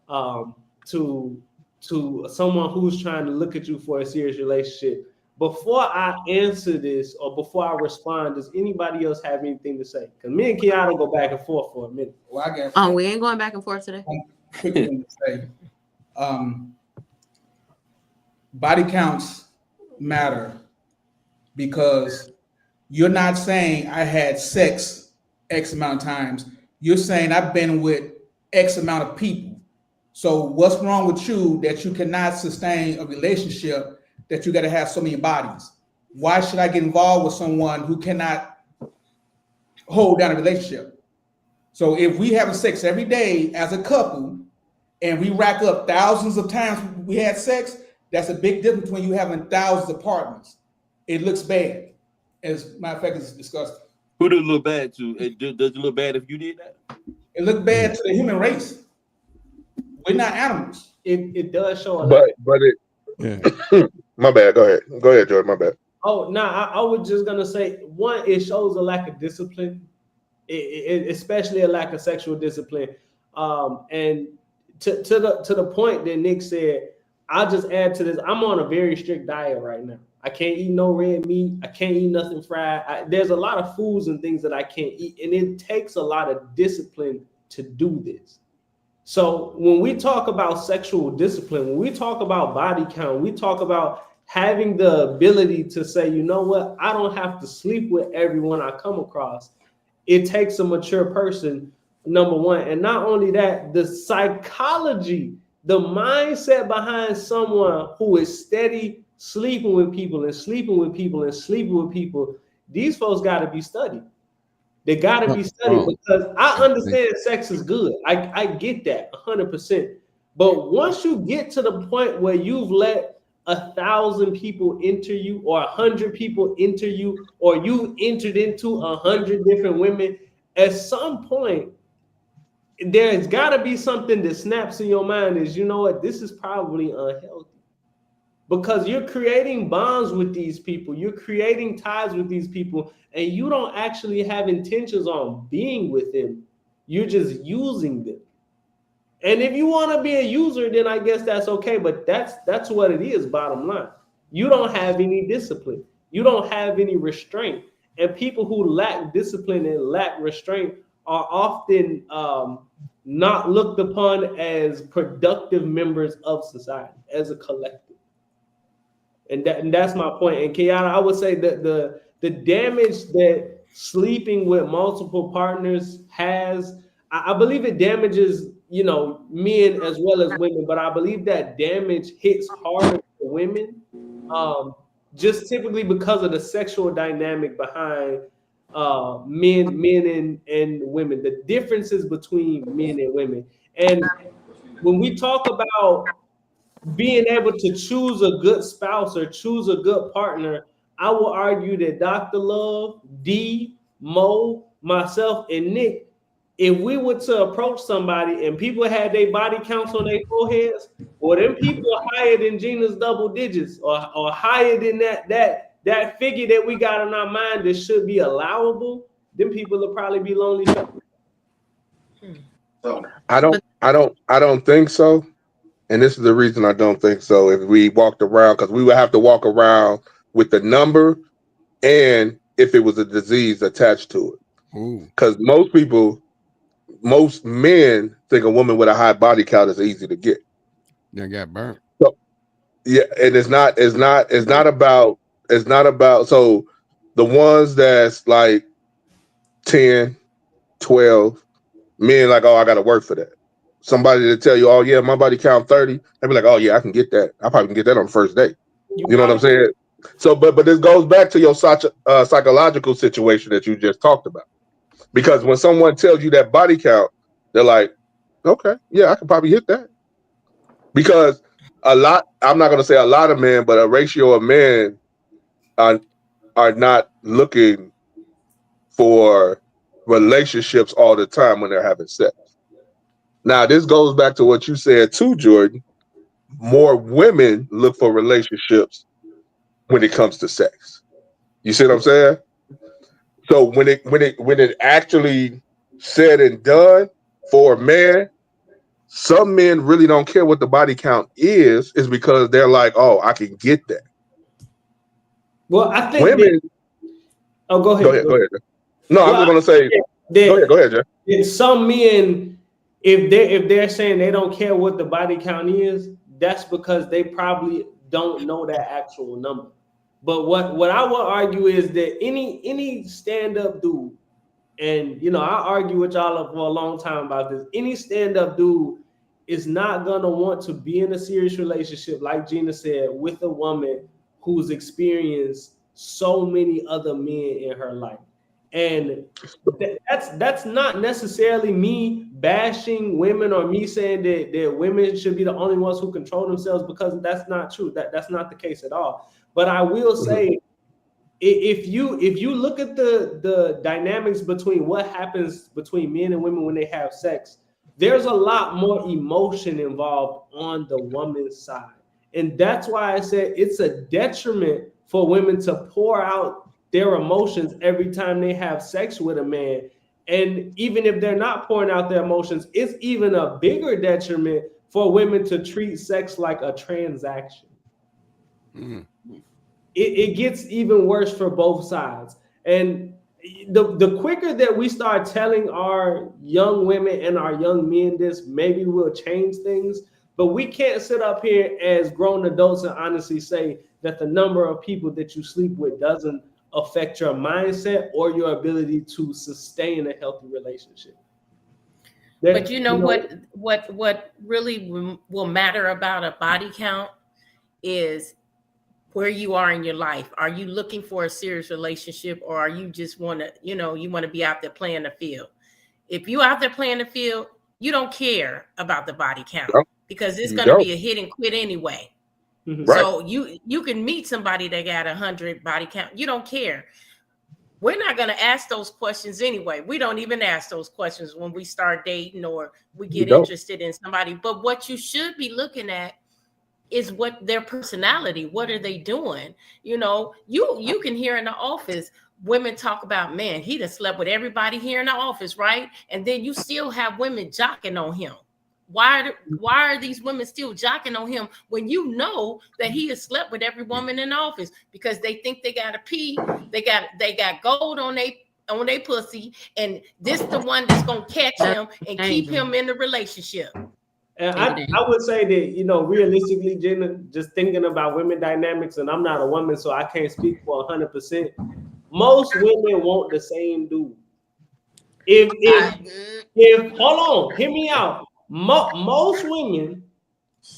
to someone who's trying to look at you for a serious relationship. before I answer this or before I respond, does anybody else have anything to say? Because me and Kiana go back and forth for a minute. Well, I guess. We ain't going back and forth today. Quick thing to say. Body counts matter because you're not saying I had sex X amount of times. You're saying I've been with X amount of people. So what's wrong with you that you cannot sustain a relationship that you got to have so many bodies? Why should I get involved with someone who cannot hold down a relationship? So if we have sex every day as a couple and we rack up thousands of times we had sex, that's a big difference when you having thousands of partners. It looks bad. As a matter of fact, it's disgusting. Who does it look bad to? Does it look bad if you did that? It looked bad to the human race. We're not animals. It does show a lot. But it. My bad. Go ahead, Jordan. My bad. Oh no, I was just gonna say one. It shows a lack of discipline, especially a lack of sexual discipline. And to the point that Nick said, I'll just add to this. I'm on a very strict diet right now. I can't eat no red meat. I can't eat nothing fried. There's a lot of foods and things that I can't eat, and it takes a lot of discipline to do this. So when we talk about sexual discipline, when we talk about body count, we talk about having the ability to say, you know what, I don't have to sleep with everyone I come across. It takes a mature person, number one. And not only that, the psychology, the mindset behind someone who is steady sleeping with people and sleeping with people and sleeping with people, these folks got to be studied. They got to be studied because I understand sex is good. I get that 100%. But once you get to the point where you've let 1,000 people enter you or 100 people enter you, or you entered into 100 different women, at some point, there's got to be something that snaps in your mind is, you know what, this is probably unhealthy. Because you're creating bonds with these people, you're creating ties with these people, and you don't actually have intentions on being with them. You're just using them. And if you want to be a user, then I guess that's okay. But that's what it is, bottom line. You don't have any discipline. You don't have any restraint. And people who lack discipline and lack restraint are often not looked upon as productive members of society, as a collective. And that's my point. And Kiana, I would say that the damage that sleeping with multiple partners has, I believe it damages, men as well as women, but I believe that damage hits harder for women, just typically because of the sexual dynamic behind men and women, the differences between men and women. And when we talk about being able to choose a good spouse or choose a good partner, I will argue that Dr. Love, D, Mo, myself, and Nick, if we were to approach somebody and people had their body counts on their foreheads, or them people are higher than Gina's double digits, or higher than that figure that we got in our mind that should be allowable, then people will probably be lonely. I don't think so. And this is the reason I don't think so. If we walked around, because we would have to walk around with the number and if it was a disease attached to it. Because most men think a woman with a high body count is easy to get. They got burnt. So, yeah, and it's not about so the ones that's like 10, 12, men like, oh, I gotta work for that. Somebody to tell you, oh yeah, my body count 30, they'd be like, oh yeah, I can get that. I probably can get that on the first day. You know what I'm saying? So, but this goes back to your psychological situation that you just talked about. Because when someone tells you that body count, they're like, okay, yeah, I can probably hit that. Because I'm not going to say a lot of men, but a ratio of men are not looking for relationships all the time when they're having sex. Now, this goes back to what you said too, Jordan. More women look for relationships when it comes to sex. You see what I'm saying? So when it actually said and done for a man, some men really don't care what the body count is because they're like, oh, I can get that. Well, I think women. Go ahead. Go ahead. No, well, I was going to say. Go ahead, Jeff. Some men, if they're saying they don't care what the body count is, that's because they probably don't know that actual number. But what I will argue is that any stand-up dude, and I argue with y'all for a long time about this, any stand-up dude is not gonna want to be in a serious relationship, like Gina said, with a woman who's experienced so many other men in her life. And that's not necessarily me bashing women or me saying that women should be the only ones who control themselves, because that's not true. That's not the case at all. But I will say, if you look at the dynamics between what happens between men and women when they have sex, there's a lot more emotion involved on the woman's side. And that's why I said it's a detriment for women to pour out their emotions every time they have sex with a man. And even if they're not pouring out their emotions, it's even a bigger detriment for women to treat sex like a transaction. It gets even worse for both sides. And the quicker that we start telling our young women and our young men this, maybe we'll change things. But we can't sit up here as grown adults and honestly say that the number of people that you sleep with doesn't affect your mindset or your ability to sustain a healthy relationship. But what really will matter about a body count is where you are in your life. Are you looking for a serious relationship, or are you just want to be out there playing the field? If you out there playing the field, you don't care about the body count, because it's going to be a hit and quit anyway. Mm-hmm. Right. So you can meet somebody that got 100 body count. You don't care. We're not going to ask those questions anyway. We don't even ask those questions when we start dating or we get interested in somebody. But what you should be looking at is what their personality, what are they doing? You can hear in the office, women talk about, man, he done slept with everybody here in the office, right? And then you still have women jocking on him. Why are these women still jocking on him when you know that he has slept with every woman in the office? Because they think they got to pee, they got gold on they pussy, and this the one that's gonna catch him and keep him in the relationship. And I would say that, realistically, Jenna, just thinking about women dynamics, and I'm not a woman, so I can't speak for 100%. Most women want the same dude. If hold on, hear me out. Most women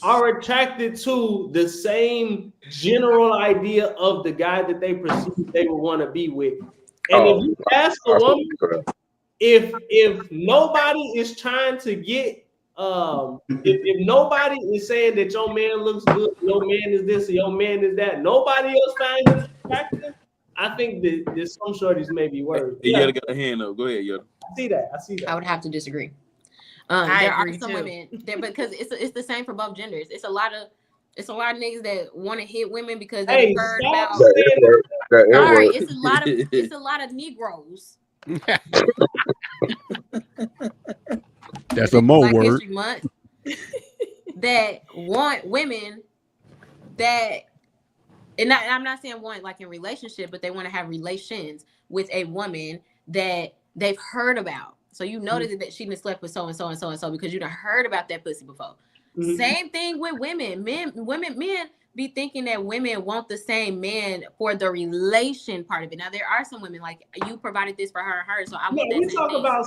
are attracted to the same general idea of the guy that they perceive they would want to be with. And if you ask a woman, if nobody is trying to get if nobody is saying that your man looks good, your man is this, or your man is that, nobody else finds him attractive, I think that there's some shorties may be worried. You got a hand up. Go ahead, Yoda. I see that. I would have to disagree. There are some women there, because it's the same for both genders. It's a lot of niggas that want to hit women because they heard about. Sorry, it's a lot of Negroes. That's a more word. That want women that, and I'm not saying want like in relationship, but they want to have relations with a woman that they've heard about. So you noticed that she done slept with so and so and so and so because you done heard about that pussy before. Mm-hmm. Same thing with women. Men be thinking that women want the same man for the relation part of it. Now there are some women like you provided this for her, so I want that. We talk about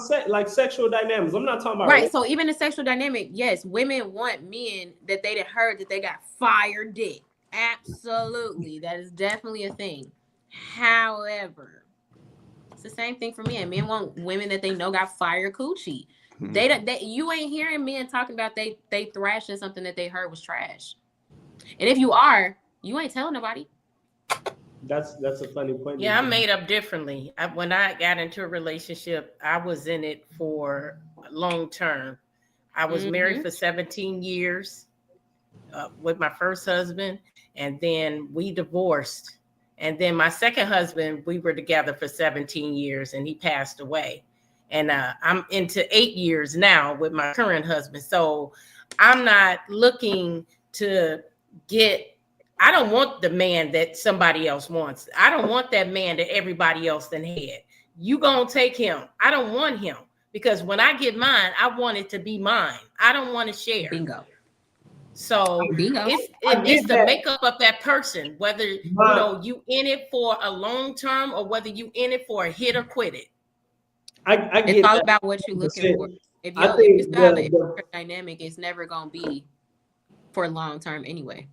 sexual dynamics. I'm not talking about right. So even the sexual dynamic, yes, women want men that they done heard that they got fire dick. Absolutely, that is definitely a thing. However, it's the same thing for men. Men want women that they know got fire coochie. They you ain't hearing men talking about they thrashing something that they heard was trash. And if you are, you ain't telling nobody. That's a funny point. Yeah, I'm made up differently. When I got into a relationship, I was in it for long term. I was married for 17 years with my first husband, and then we divorced. And then my second husband, we were together for 17 years, and he passed away. And I'm into 8 years now with my current husband. So I'm not looking to get I don't want the man that somebody else wants. I don't want that man that everybody else then had. You gonna take him. I don't want him, because when I get mine, I want it to be mine. I don't want to share. Bingo. So it's the makeup of that person, whether you in it for a long term or whether you in it for a hit or quit it. It's all about what you're looking for. If you still have a dynamic, it's never gonna be for long term anyway.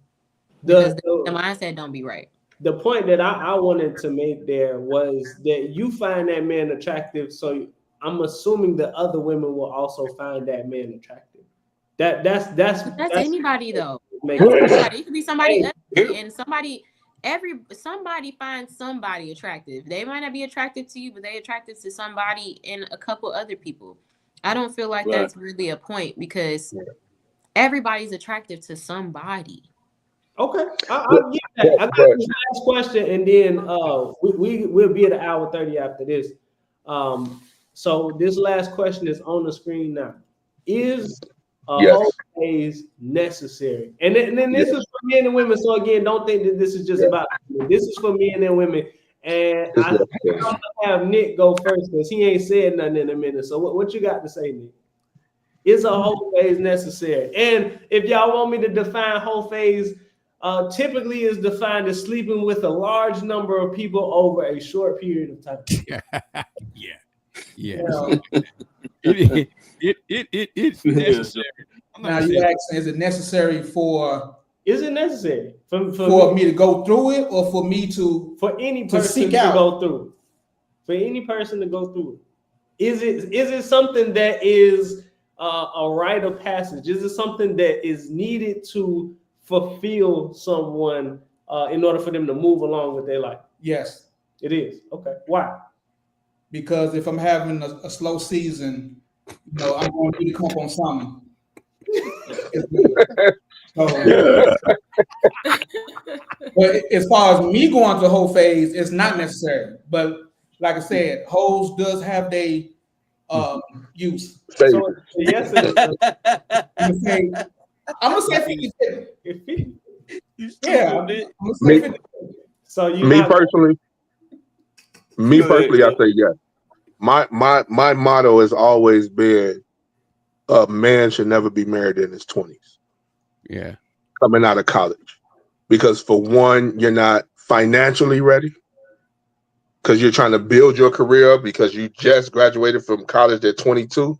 Because the mindset don't be right. The point that I wanted to make there was that you find that man attractive, so I'm assuming the other women will also find that man attractive. That's anybody though. It could be somebody ugly, and somebody finds somebody attractive. They might not be attractive to you, but they attracted to somebody and a couple other people. I don't feel like that's really a point, because everybody's attractive to somebody. Okay, I'll get that. I got this last question, and then we'll be at an hour 30 after this. So this last question is on the screen now. Is whole phase necessary? And then this is for men and women. So again, don't think that this is just about men. This is for men and women. And I'm gonna have Nick go first because he ain't said nothing in a minute. So what you got to say, Nick? Is a whole phase necessary? And if y'all want me to define whole phase, typically is defined as sleeping with a large number of people over a short period of time. It's necessary. Now you asking, is it necessary for? Is it necessary for me to go through it, or for me to any person to go through? For any person to go through it, is it something that is a rite of passage? Is it something that is needed to fulfill someone in order for them to move along with their life? Yes, it is. Okay, why? Because if I'm having a slow season, I'm going to come on something. But as far as me going to whole phase, it's not necessary. But like I said, hoes does have their use. So yes, I'm gonna say 50-50. Yeah, I'm gonna say 50-50. So me personally, I say yes. My motto has always been, a man should never be married in his 20s. Yeah. Coming out of college. Because for one, you're not financially ready. Because you're trying to build your career because you just graduated from college at 22.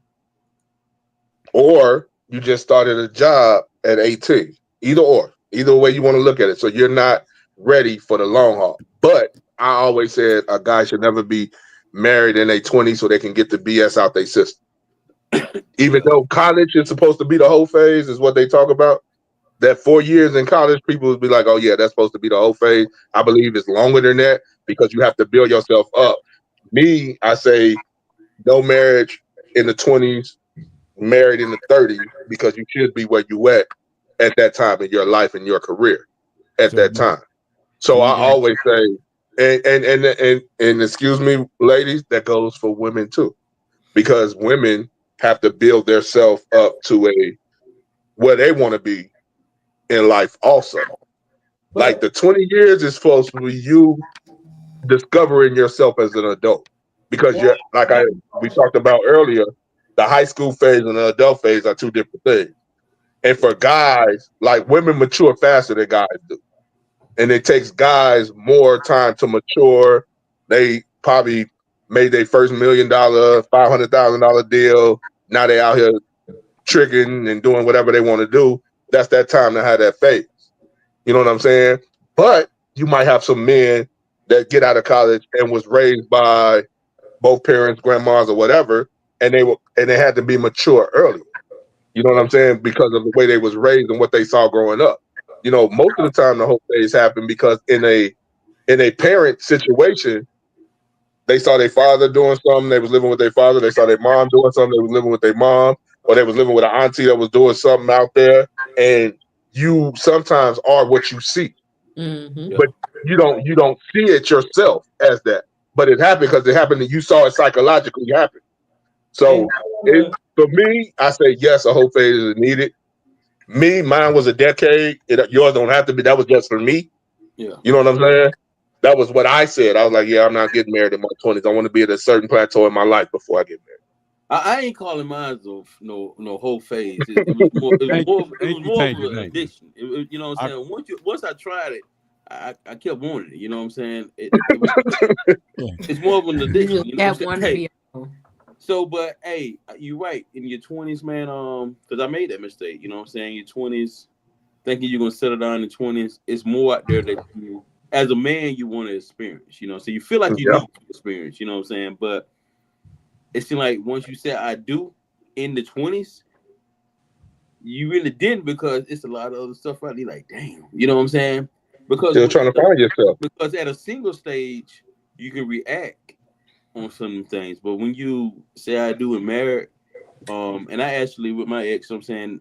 Or you just started a job at 18. Either way you want to look at it. So you're not ready for the long haul. But I always said a guy should never be married in their 20s so they can get the BS out their system. Even though college is supposed to be the whole phase, is what they talk about. That 4 years in college, people would be like, oh yeah, that's supposed to be the whole phase. I believe it's longer than that because you have to build yourself up. Me, I say no marriage in the 20s, married in the 30s, because you should be where you at that time in your life and your career at that time. So I always say, and excuse me, ladies, that goes for women too, because women have to build themselves up to where they want to be in life also. Like the 20 years is supposed to be you discovering yourself as an adult, because you're we talked about earlier, the high school phase and the adult phase are two different things. And for guys, like, women mature faster than guys do. And it takes guys more time to mature. They probably made their first $1 million, $500,000 deal. Now they out here tricking and doing whatever they want to do. That's that time to have that phase. You know what I'm saying? But you might have some men that get out of college and was raised by both parents, grandmas, or whatever, and they had to be mature early. You know what I'm saying? Because of the way they was raised and what they saw growing up. Most of the time the whole phase happened because in a parent situation, they saw their father doing something, they was living with their father. They saw their mom doing something, they was living with their mom, or they was living with an auntie that was doing something out there. And you sometimes are what you see, but you don't see it yourself as that. But it happened because it happened and you saw it psychologically happen. So for me, I say yes, a whole phase is needed. Mine was a decade. Yours don't have to be. That was just for me. Yeah. You know what I'm saying? That was what I said. I was like, yeah, I'm not getting married in my 20s. I want to be at a certain plateau in my life before I get married. I ain't calling mine no whole phase. It was more of an addiction. You know what I'm saying? Once I tried it, I kept wanting it. You know what I'm saying? It's more of an addiction. You know what I'm saying? So, but hey, you're right. In your 20s, man, because I made that mistake. You know what I'm saying? Your 20s, thinking you're gonna settle down in the 20s, it's more out there that you, as a man, you want to experience. You know, so you feel like you need to experience. You know what I'm saying? But it seemed like once you said I do in the 20s, you really didn't, because it's a lot of other stuff right there. Like, damn, you know what I'm saying? Because still trying to find yourself. Because at a single stage, you can react on some things, but when you say I do and married, and I actually with my ex, I'm saying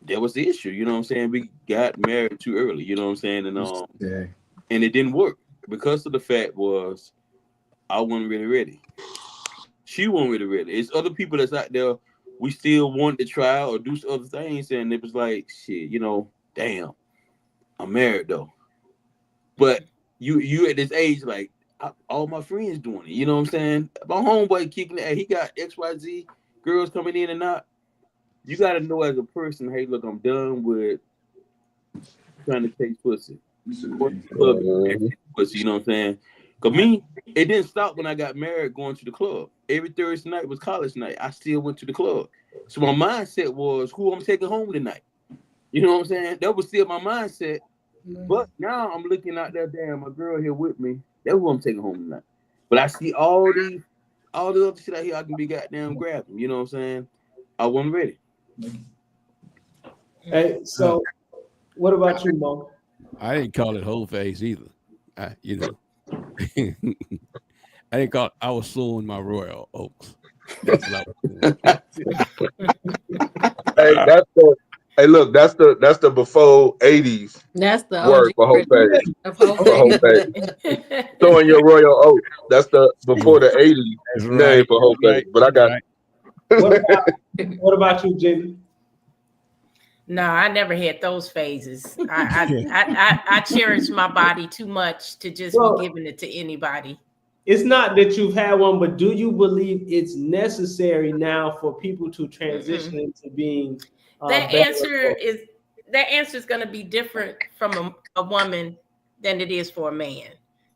that was the issue. You know what I'm saying? We got married too early. You know what I'm saying? And and it didn't work because of the fact was I wasn't really ready. She wasn't really ready. It's other people that's out there. We still want to try or do other things, and it was like, shit, you know, damn, I'm married though. But you at this age, like all my friends doing it. You know what I'm saying? My homeboy kicking it. He got XYZ girls coming in and out. You got to know as a person, hey, look, I'm done with trying to take pussy. You know what I'm saying? Because me, it didn't stop when I got married going to the club. Every Thursday night was college night. I still went to the club. So my mindset was who I'm taking home tonight. You know what I'm saying? That was still my mindset. But now I'm looking out there, damn, my girl here with me. That's who I'm taking home tonight. But I see all the other shit out here I can be goddamn grabbing. You know what I'm saying? I wasn't ready. Hey, so what about you, Mo? I didn't call it whole phase either. I didn't call it, I was sowing my royal oaks. That's what I was doing. Hey, look, that's the before 80s. That's the word for whole phase. Sowing your royal oats. That's the before the 80s name for whole phase. But I got. What about you, Jenny? No, I never had those phases. I cherish my body too much to just be giving it to anybody. It's not that you've had one, but do you believe it's necessary now for people to transition into being? That answer is going to be different from a woman than it is for a man,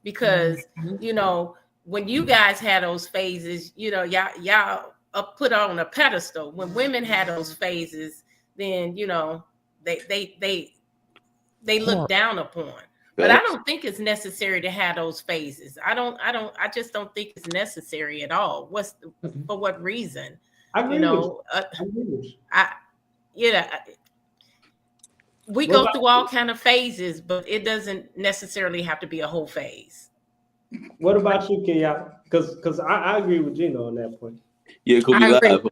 because you know, when you guys had those phases, you know, y'all put on a pedestal. When women had those phases, then you know they look down upon. But I don't think it's necessary to have those phases. I just don't think it's necessary at all. For what reason? We go through all kind of phases, but it doesn't necessarily have to be a whole phase. What about you, Kenya? Because I agree with Gino on that point. Yeah, could be live.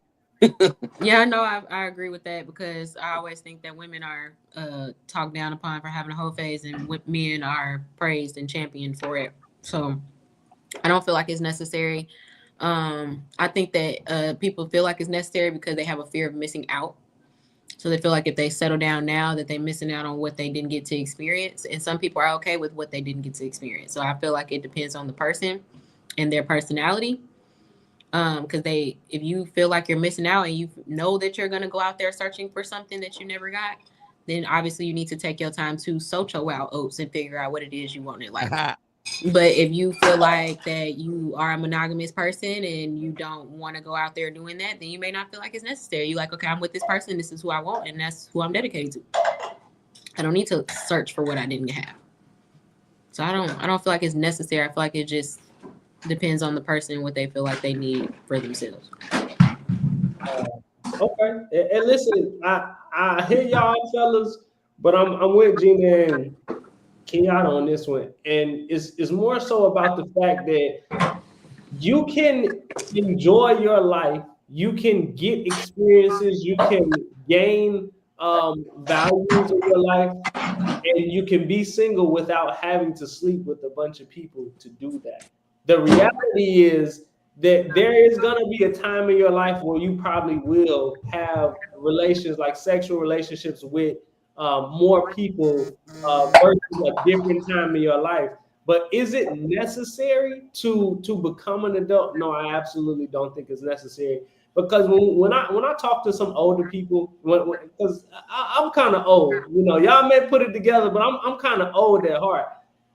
Yeah, no, I agree with that, because I always think that women are talked down upon for having a whole phase, and men are praised and championed for it. So I don't feel like it's necessary. I think that people feel like it's necessary because they have a fear of missing out. So they feel like if they settle down now, that they're missing out on what they didn't get to experience. And some people are okay with what they didn't get to experience. So I feel like it depends on the person and their personality. Because if you feel like you're missing out and you know that you're going to go out there searching for something that you never got, then obviously you need to take your time to sow your wild oats and figure out what it is you want in life. But if you feel like that you are a monogamous person and you don't want to go out there doing that, then you may not feel like it's necessary. You're like, okay, I'm with this person. This is who I want, and that's who I'm dedicated to. I don't need to search for what I didn't have. So I don't feel like it's necessary. I feel like it just depends on the person and what they feel like they need for themselves. Okay, and listen, I hear y'all fellas, but I'm with Gina and Kenyatta on this one, and it's more so about the fact that you can enjoy your life, you can get experiences, you can gain values in your life, and you can be single without having to sleep with a bunch of people to do that. The reality is that there is going to be a time in your life where you probably will have relations, like sexual relationships with more people versus a different time in your life. But is it necessary to become an adult? No, I absolutely don't think it's necessary. Because when I talk to some older people, because I'm kind of old, you know, y'all may put it together, but I'm kind of old at heart.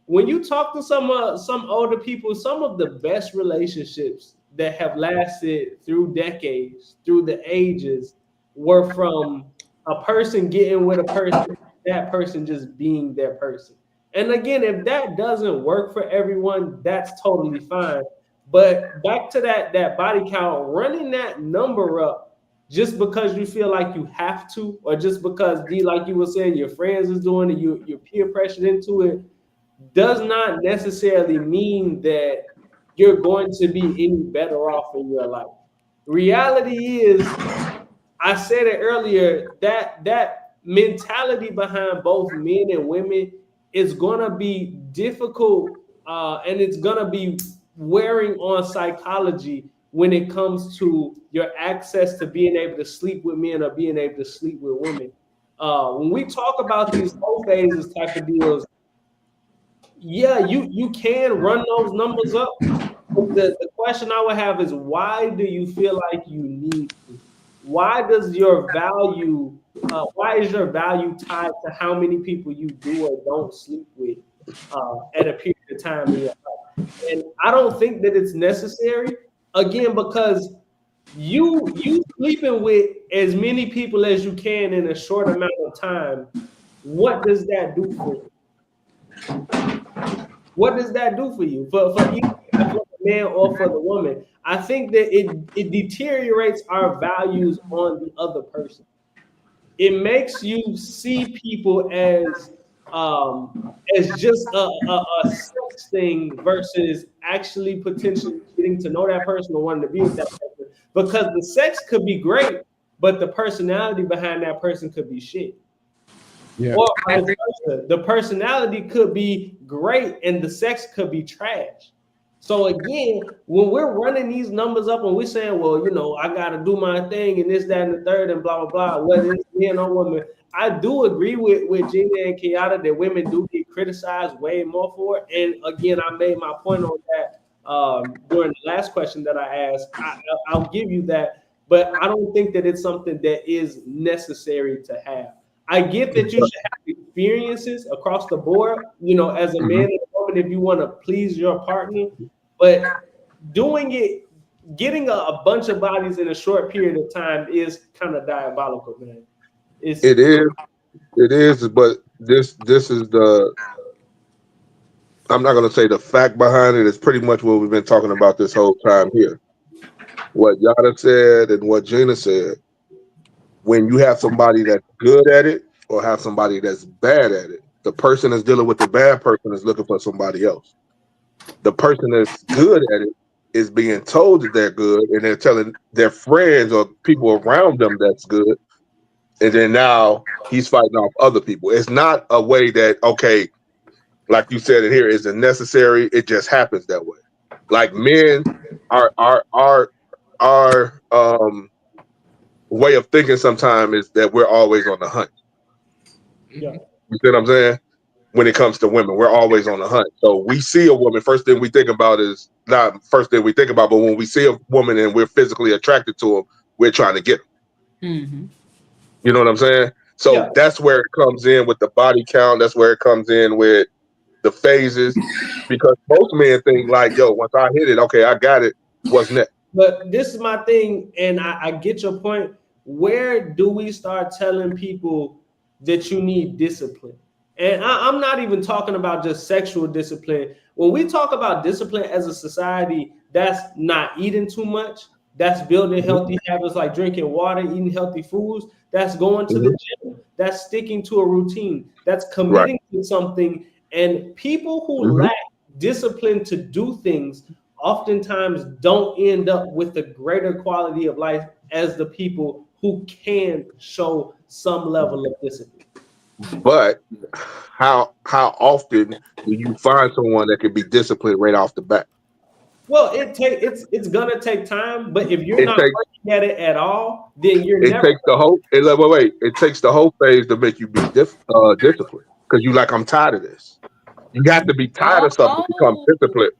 When you talk to some older people, some of the best relationships that have lasted through decades, through the ages, were from a person getting with a person, that person just being their person. And again, if that doesn't work for everyone, that's totally fine. But back to that body count, running that number up just because you feel like you have to, or just because like you were saying, your friends is doing it, you're peer pressured into it, does not necessarily mean that you're going to be any better off in your life. Reality is, I said it earlier, that mentality behind both men and women is gonna be difficult, and it's gonna be wearing on psychology when it comes to your access to being able to sleep with men or being able to sleep with women. When we talk about these whole phases type of deals, yeah, you can run those numbers up. But the question I would have is, why do you feel like you need to? Why is your value tied to how many people you do or don't sleep with at a period of time in your life? And I don't think that it's necessary, again, because you sleeping with as many people as you can in a short amount of time, what does that do for you? What does that do for you? For either the man or for the woman? I think that it deteriorates our values on the other person. It makes you see people as just a sex thing versus actually potentially getting to know that person or wanting to be with that person. Because the sex could be great, but the personality behind that person could be shit. Yeah. Or the personality could be great and the sex could be trash. So again, when we're running these numbers up and we're saying, well, you know, I got to do my thing and this, that, and the third and blah, blah, blah, whether it's men or women, I do agree with Gina and Kiata that women do get criticized way more for it. And again, I made my point on that during the last question that I asked. I'll give you that, but I don't think that it's something that is necessary to have. I get that you should have experiences across the board, you know, as a man and a woman, if you want to please your partner, but doing it, getting a bunch of bodies in a short period of time is kind of diabolical, man. It is, but this is I'm not going to say the fact behind it. It's pretty much what we've been talking about this whole time here. What Yada said and what Gina said. When you have somebody that's good at it or have somebody that's bad at it, the person that's dealing with the bad person is looking for somebody else. The person that's good at it is being told that they're good, and they're telling their friends or people around them that's good. And then now he's fighting off other people. It's not a way that, okay, like you said it here, isn't necessary. It just happens that way. Like men, our way of thinking sometimes is that we're always on the hunt. Yeah. You see what I'm saying? When it comes to women, we're always on the hunt. So we see a woman, first thing we think about is not first thing we think about, but when we see a woman and we're physically attracted to them, we're trying to get them. Mm-hmm. You know what I'm saying? So that's where it comes in with the body count. That's where it comes in with the phases, because most men think like, yo, once I hit it, okay, I got it. What's next? But this is my thing, and I get your point. Where do we start telling people that you need discipline? And I'm not even talking about just sexual discipline. When we talk about discipline as a society, that's not eating too much. That's building healthy habits like drinking water, eating healthy foods. That's going to the gym. That's sticking to a routine. That's committing to something. And people who lack discipline to do things oftentimes don't end up with a greater quality of life as the people who can show some level of discipline. But how often do you find someone that can be disciplined right off the bat? Well, it's gonna take time, but if you're not working at it at all, then you're never. Takes the whole. Wait. It takes the whole phase to make you be disciplined because you like, I'm tired of this. You got to be tired of something to become disciplined.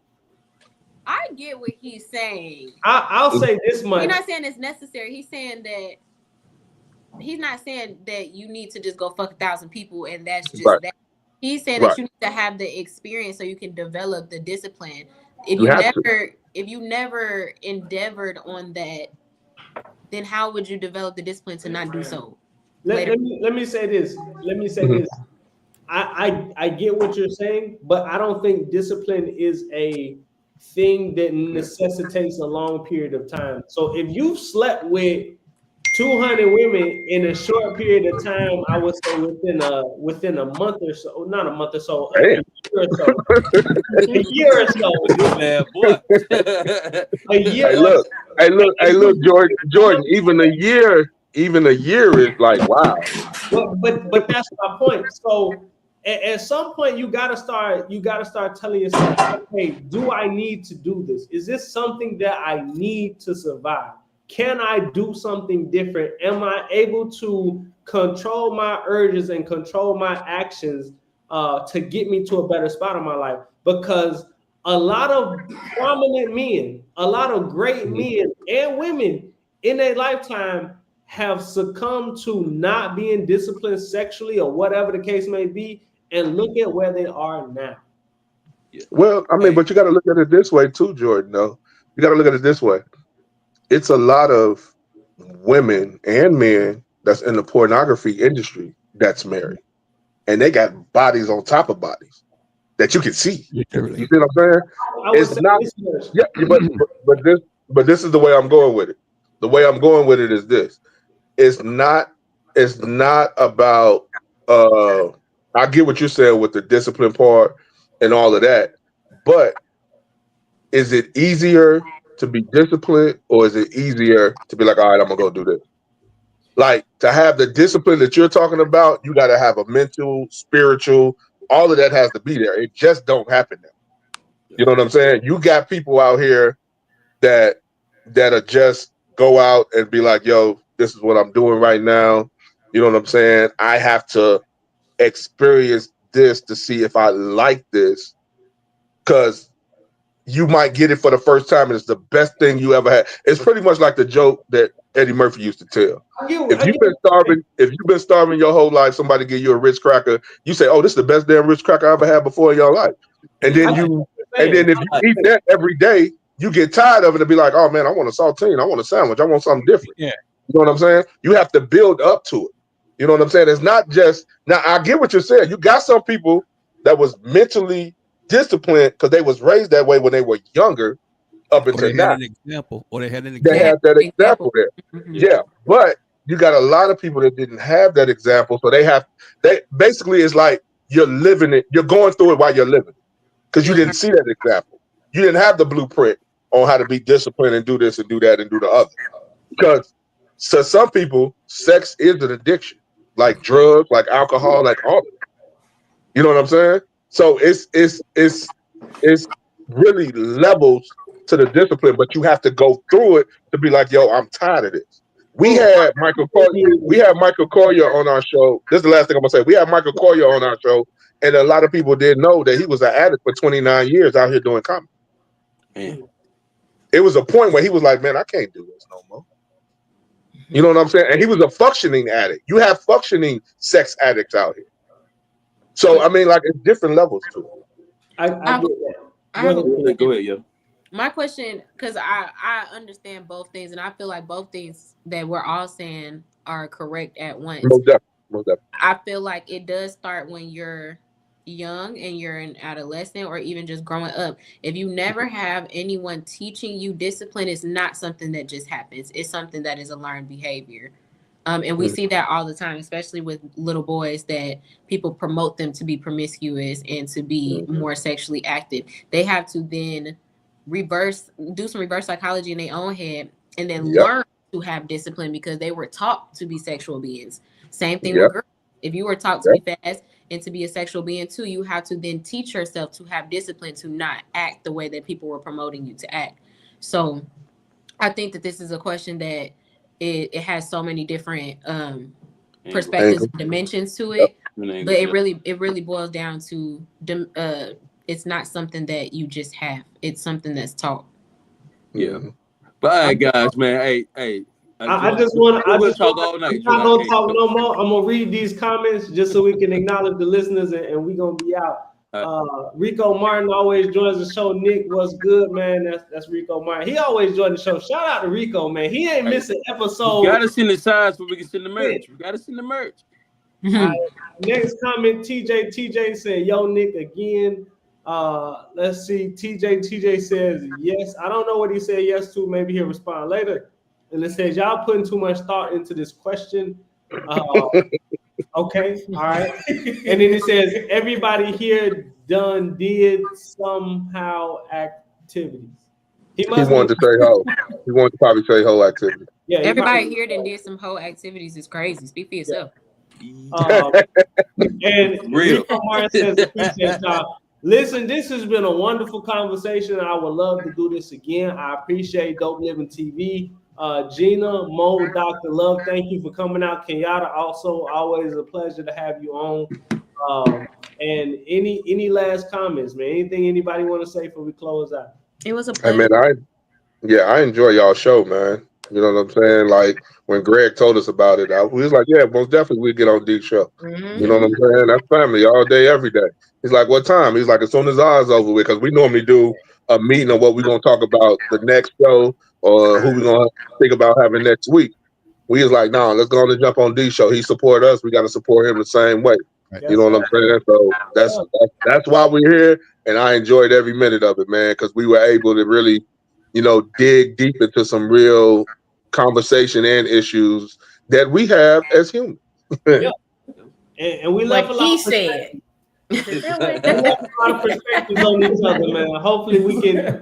I get what he's saying. I'll say this much. He's not saying it's necessary. He's saying that he's not saying that you need to just go fuck 1,000 people and that's just that. He's saying that you need to have the experience so you can develop the discipline. If you never endeavored on that, then how would you develop the discipline to not do so? Let me say this. I get what you're saying, but I don't think discipline is a thing that necessitates a long period of time. So if you've slept with 200 women in a short period of time, I would say within a month or so, not a month or so, a year or so. A year or so. Man, boy. A year. Hey, look, Jordan. Even a year is like, wow. But that's my point. So at some point you gotta start telling yourself, okay, do I need to do this? Is this something that I need to survive? Can I do something different? Am I able to control my urges and control my actions to get me to a better spot in my life? Because a lot of prominent men, a lot of great men and women in their lifetime have succumbed to not being disciplined sexually or whatever the case may be, and look at where they are now. Well, I mean, but you got to look at it this way too, Jordan. Though you got to look at it this way. It's a lot of women and men that's in the pornography industry that's married, and they got bodies on top of bodies that you can see. Literally. You see what I'm saying? It's not. Yeah, but this is the way I'm going with it. The way I'm going with it is this. It's not about. I get what you're saying with the discipline part and all of that, but is it easier to be disciplined, or is it easier to be like, all right, I'm gonna go do this? Like, to have the discipline that you're talking about, you got to have a mental, spiritual, all of that has to be there. It just don't happen now. You know what I'm saying? You got people out here that are just go out and be like, yo, this is what I'm doing right now. You know what I'm saying? I have to experience this to see if I like this, because you might get it for the first time and it's the best thing you ever had. It's pretty much like the joke that Eddie Murphy used to tell. If you've been starving your whole life, somebody give you a Ritz cracker, you say, oh, this is the best damn Ritz cracker I ever had before in your life. And then if you eat that every day, you get tired of it and be like, oh man, I want a saltine, I want a sandwich, I want something different. Yeah. You know what I'm saying? You have to build up to it. You know what I'm saying? It's not just, now I get what you're saying. You got some people that was mentally disciplined because they was raised that way when they were younger, up until now. They had that example there. Mm-hmm. Yeah, but you got a lot of people that didn't have that example, so they basically, it's like you're living it, you're going through it while you're living it, because you didn't see that example. You didn't have the blueprint on how to be disciplined and do this and do that and do the other. Because to some people, sex is an addiction, like drugs, like alcohol, like all of it. You know what I'm saying? So it's really levels to the discipline, but you have to go through it to be like, yo, I'm tired of this. We had Michael Collier on our show. This is the last thing I'm gonna say. We had Michael Collier on our show, and a lot of people didn't know that he was an addict for 29 years out here doing comedy. Man. It was a point where he was like, man, I can't do this no more. You know what I'm saying? And he was a functioning addict. You have functioning sex addicts out here. So, I mean, like, it's different levels to it. I get that. Go ahead, yo. My question, because I understand both things, and I feel like both things that we're all saying are correct at once. Most definitely. I feel like it does start when you're young and you're an adolescent or even just growing up. If you never have anyone teaching you discipline, it's not something that just happens. It's something that is a learned behavior. And we see that all the time, especially with little boys, that people promote them to be promiscuous and to be more sexually active. They have to then do some reverse psychology in their own head and then learn to have discipline because they were taught to be sexual beings. Same thing with girls. If you were taught to be fast, and to be a sexual being too, you have to then teach yourself to have discipline to not act the way that people were promoting you to act. So I think that this is a question that it has so many different perspectives and dimensions to it. But it really boils down to it's not something that you just have. It's something that's taught. Yeah. But all right, guys, man. Hey. I just want to talk all night. I'm not gonna talk no more. I'm gonna read these comments just so we can acknowledge the listeners, and we're gonna be out. Rico Martin always joins the show. Nick, what's good, man? That's Rico Martin. He always joins the show. Shout out to Rico, man. He ain't missing episode. We gotta send the size so we can send the merch. We gotta send the merch. Next comment, TJ said, "Yo, Nick again." Let's see. TJ says yes. I don't know what he said yes to. Maybe he'll respond later. And it says, y'all putting too much thought into this question. Okay, all right. And then it says, everybody here did somehow activities. He wanted to say hoe. He wanted to probably say hoe activity. Yeah, everybody here did some hoe activities is crazy. Speak for yourself. And Rico Martin says, appreciate y'all. Listen, this has been a wonderful conversation. I would love to do this again. I appreciate Dope Living TV. Gina, Mo, Dr. Love, thank you for coming out. Kenyatta, also always a pleasure to have you on. And any last comments, man? Anything anybody want to say before we close out? It was a pleasure. Hey, man, I enjoy y'all show, man. You know what I'm saying? Like when Greg told us about it, we was like, yeah, most definitely we get on D's show. Mm-hmm. You know what I'm saying? That's family all day, every day. He's like, what time? He's like, as soon as ours over with, because we normally do a meeting on what we're gonna talk about the next show or who we're gonna think about having next week. We was like, nah, let's go on and jump on D's show. He support us. We got to support him the same way. Right. You know what I'm saying? So that's why we're here, and I enjoyed every minute of it, man, because we were able to really, dig deep into some real conversation and issues that we have as humans. Yeah. And we left a lot of perspectives on each other, man. Hopefully we can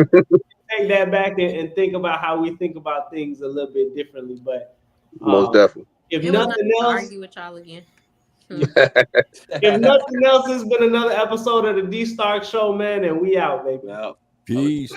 take that back and think about how we think about things a little bit differently. But most definitely. If nothing else, argue with y'all again. If nothing else, it's been another episode of the D Stark Show, man, and we out, baby. Peace.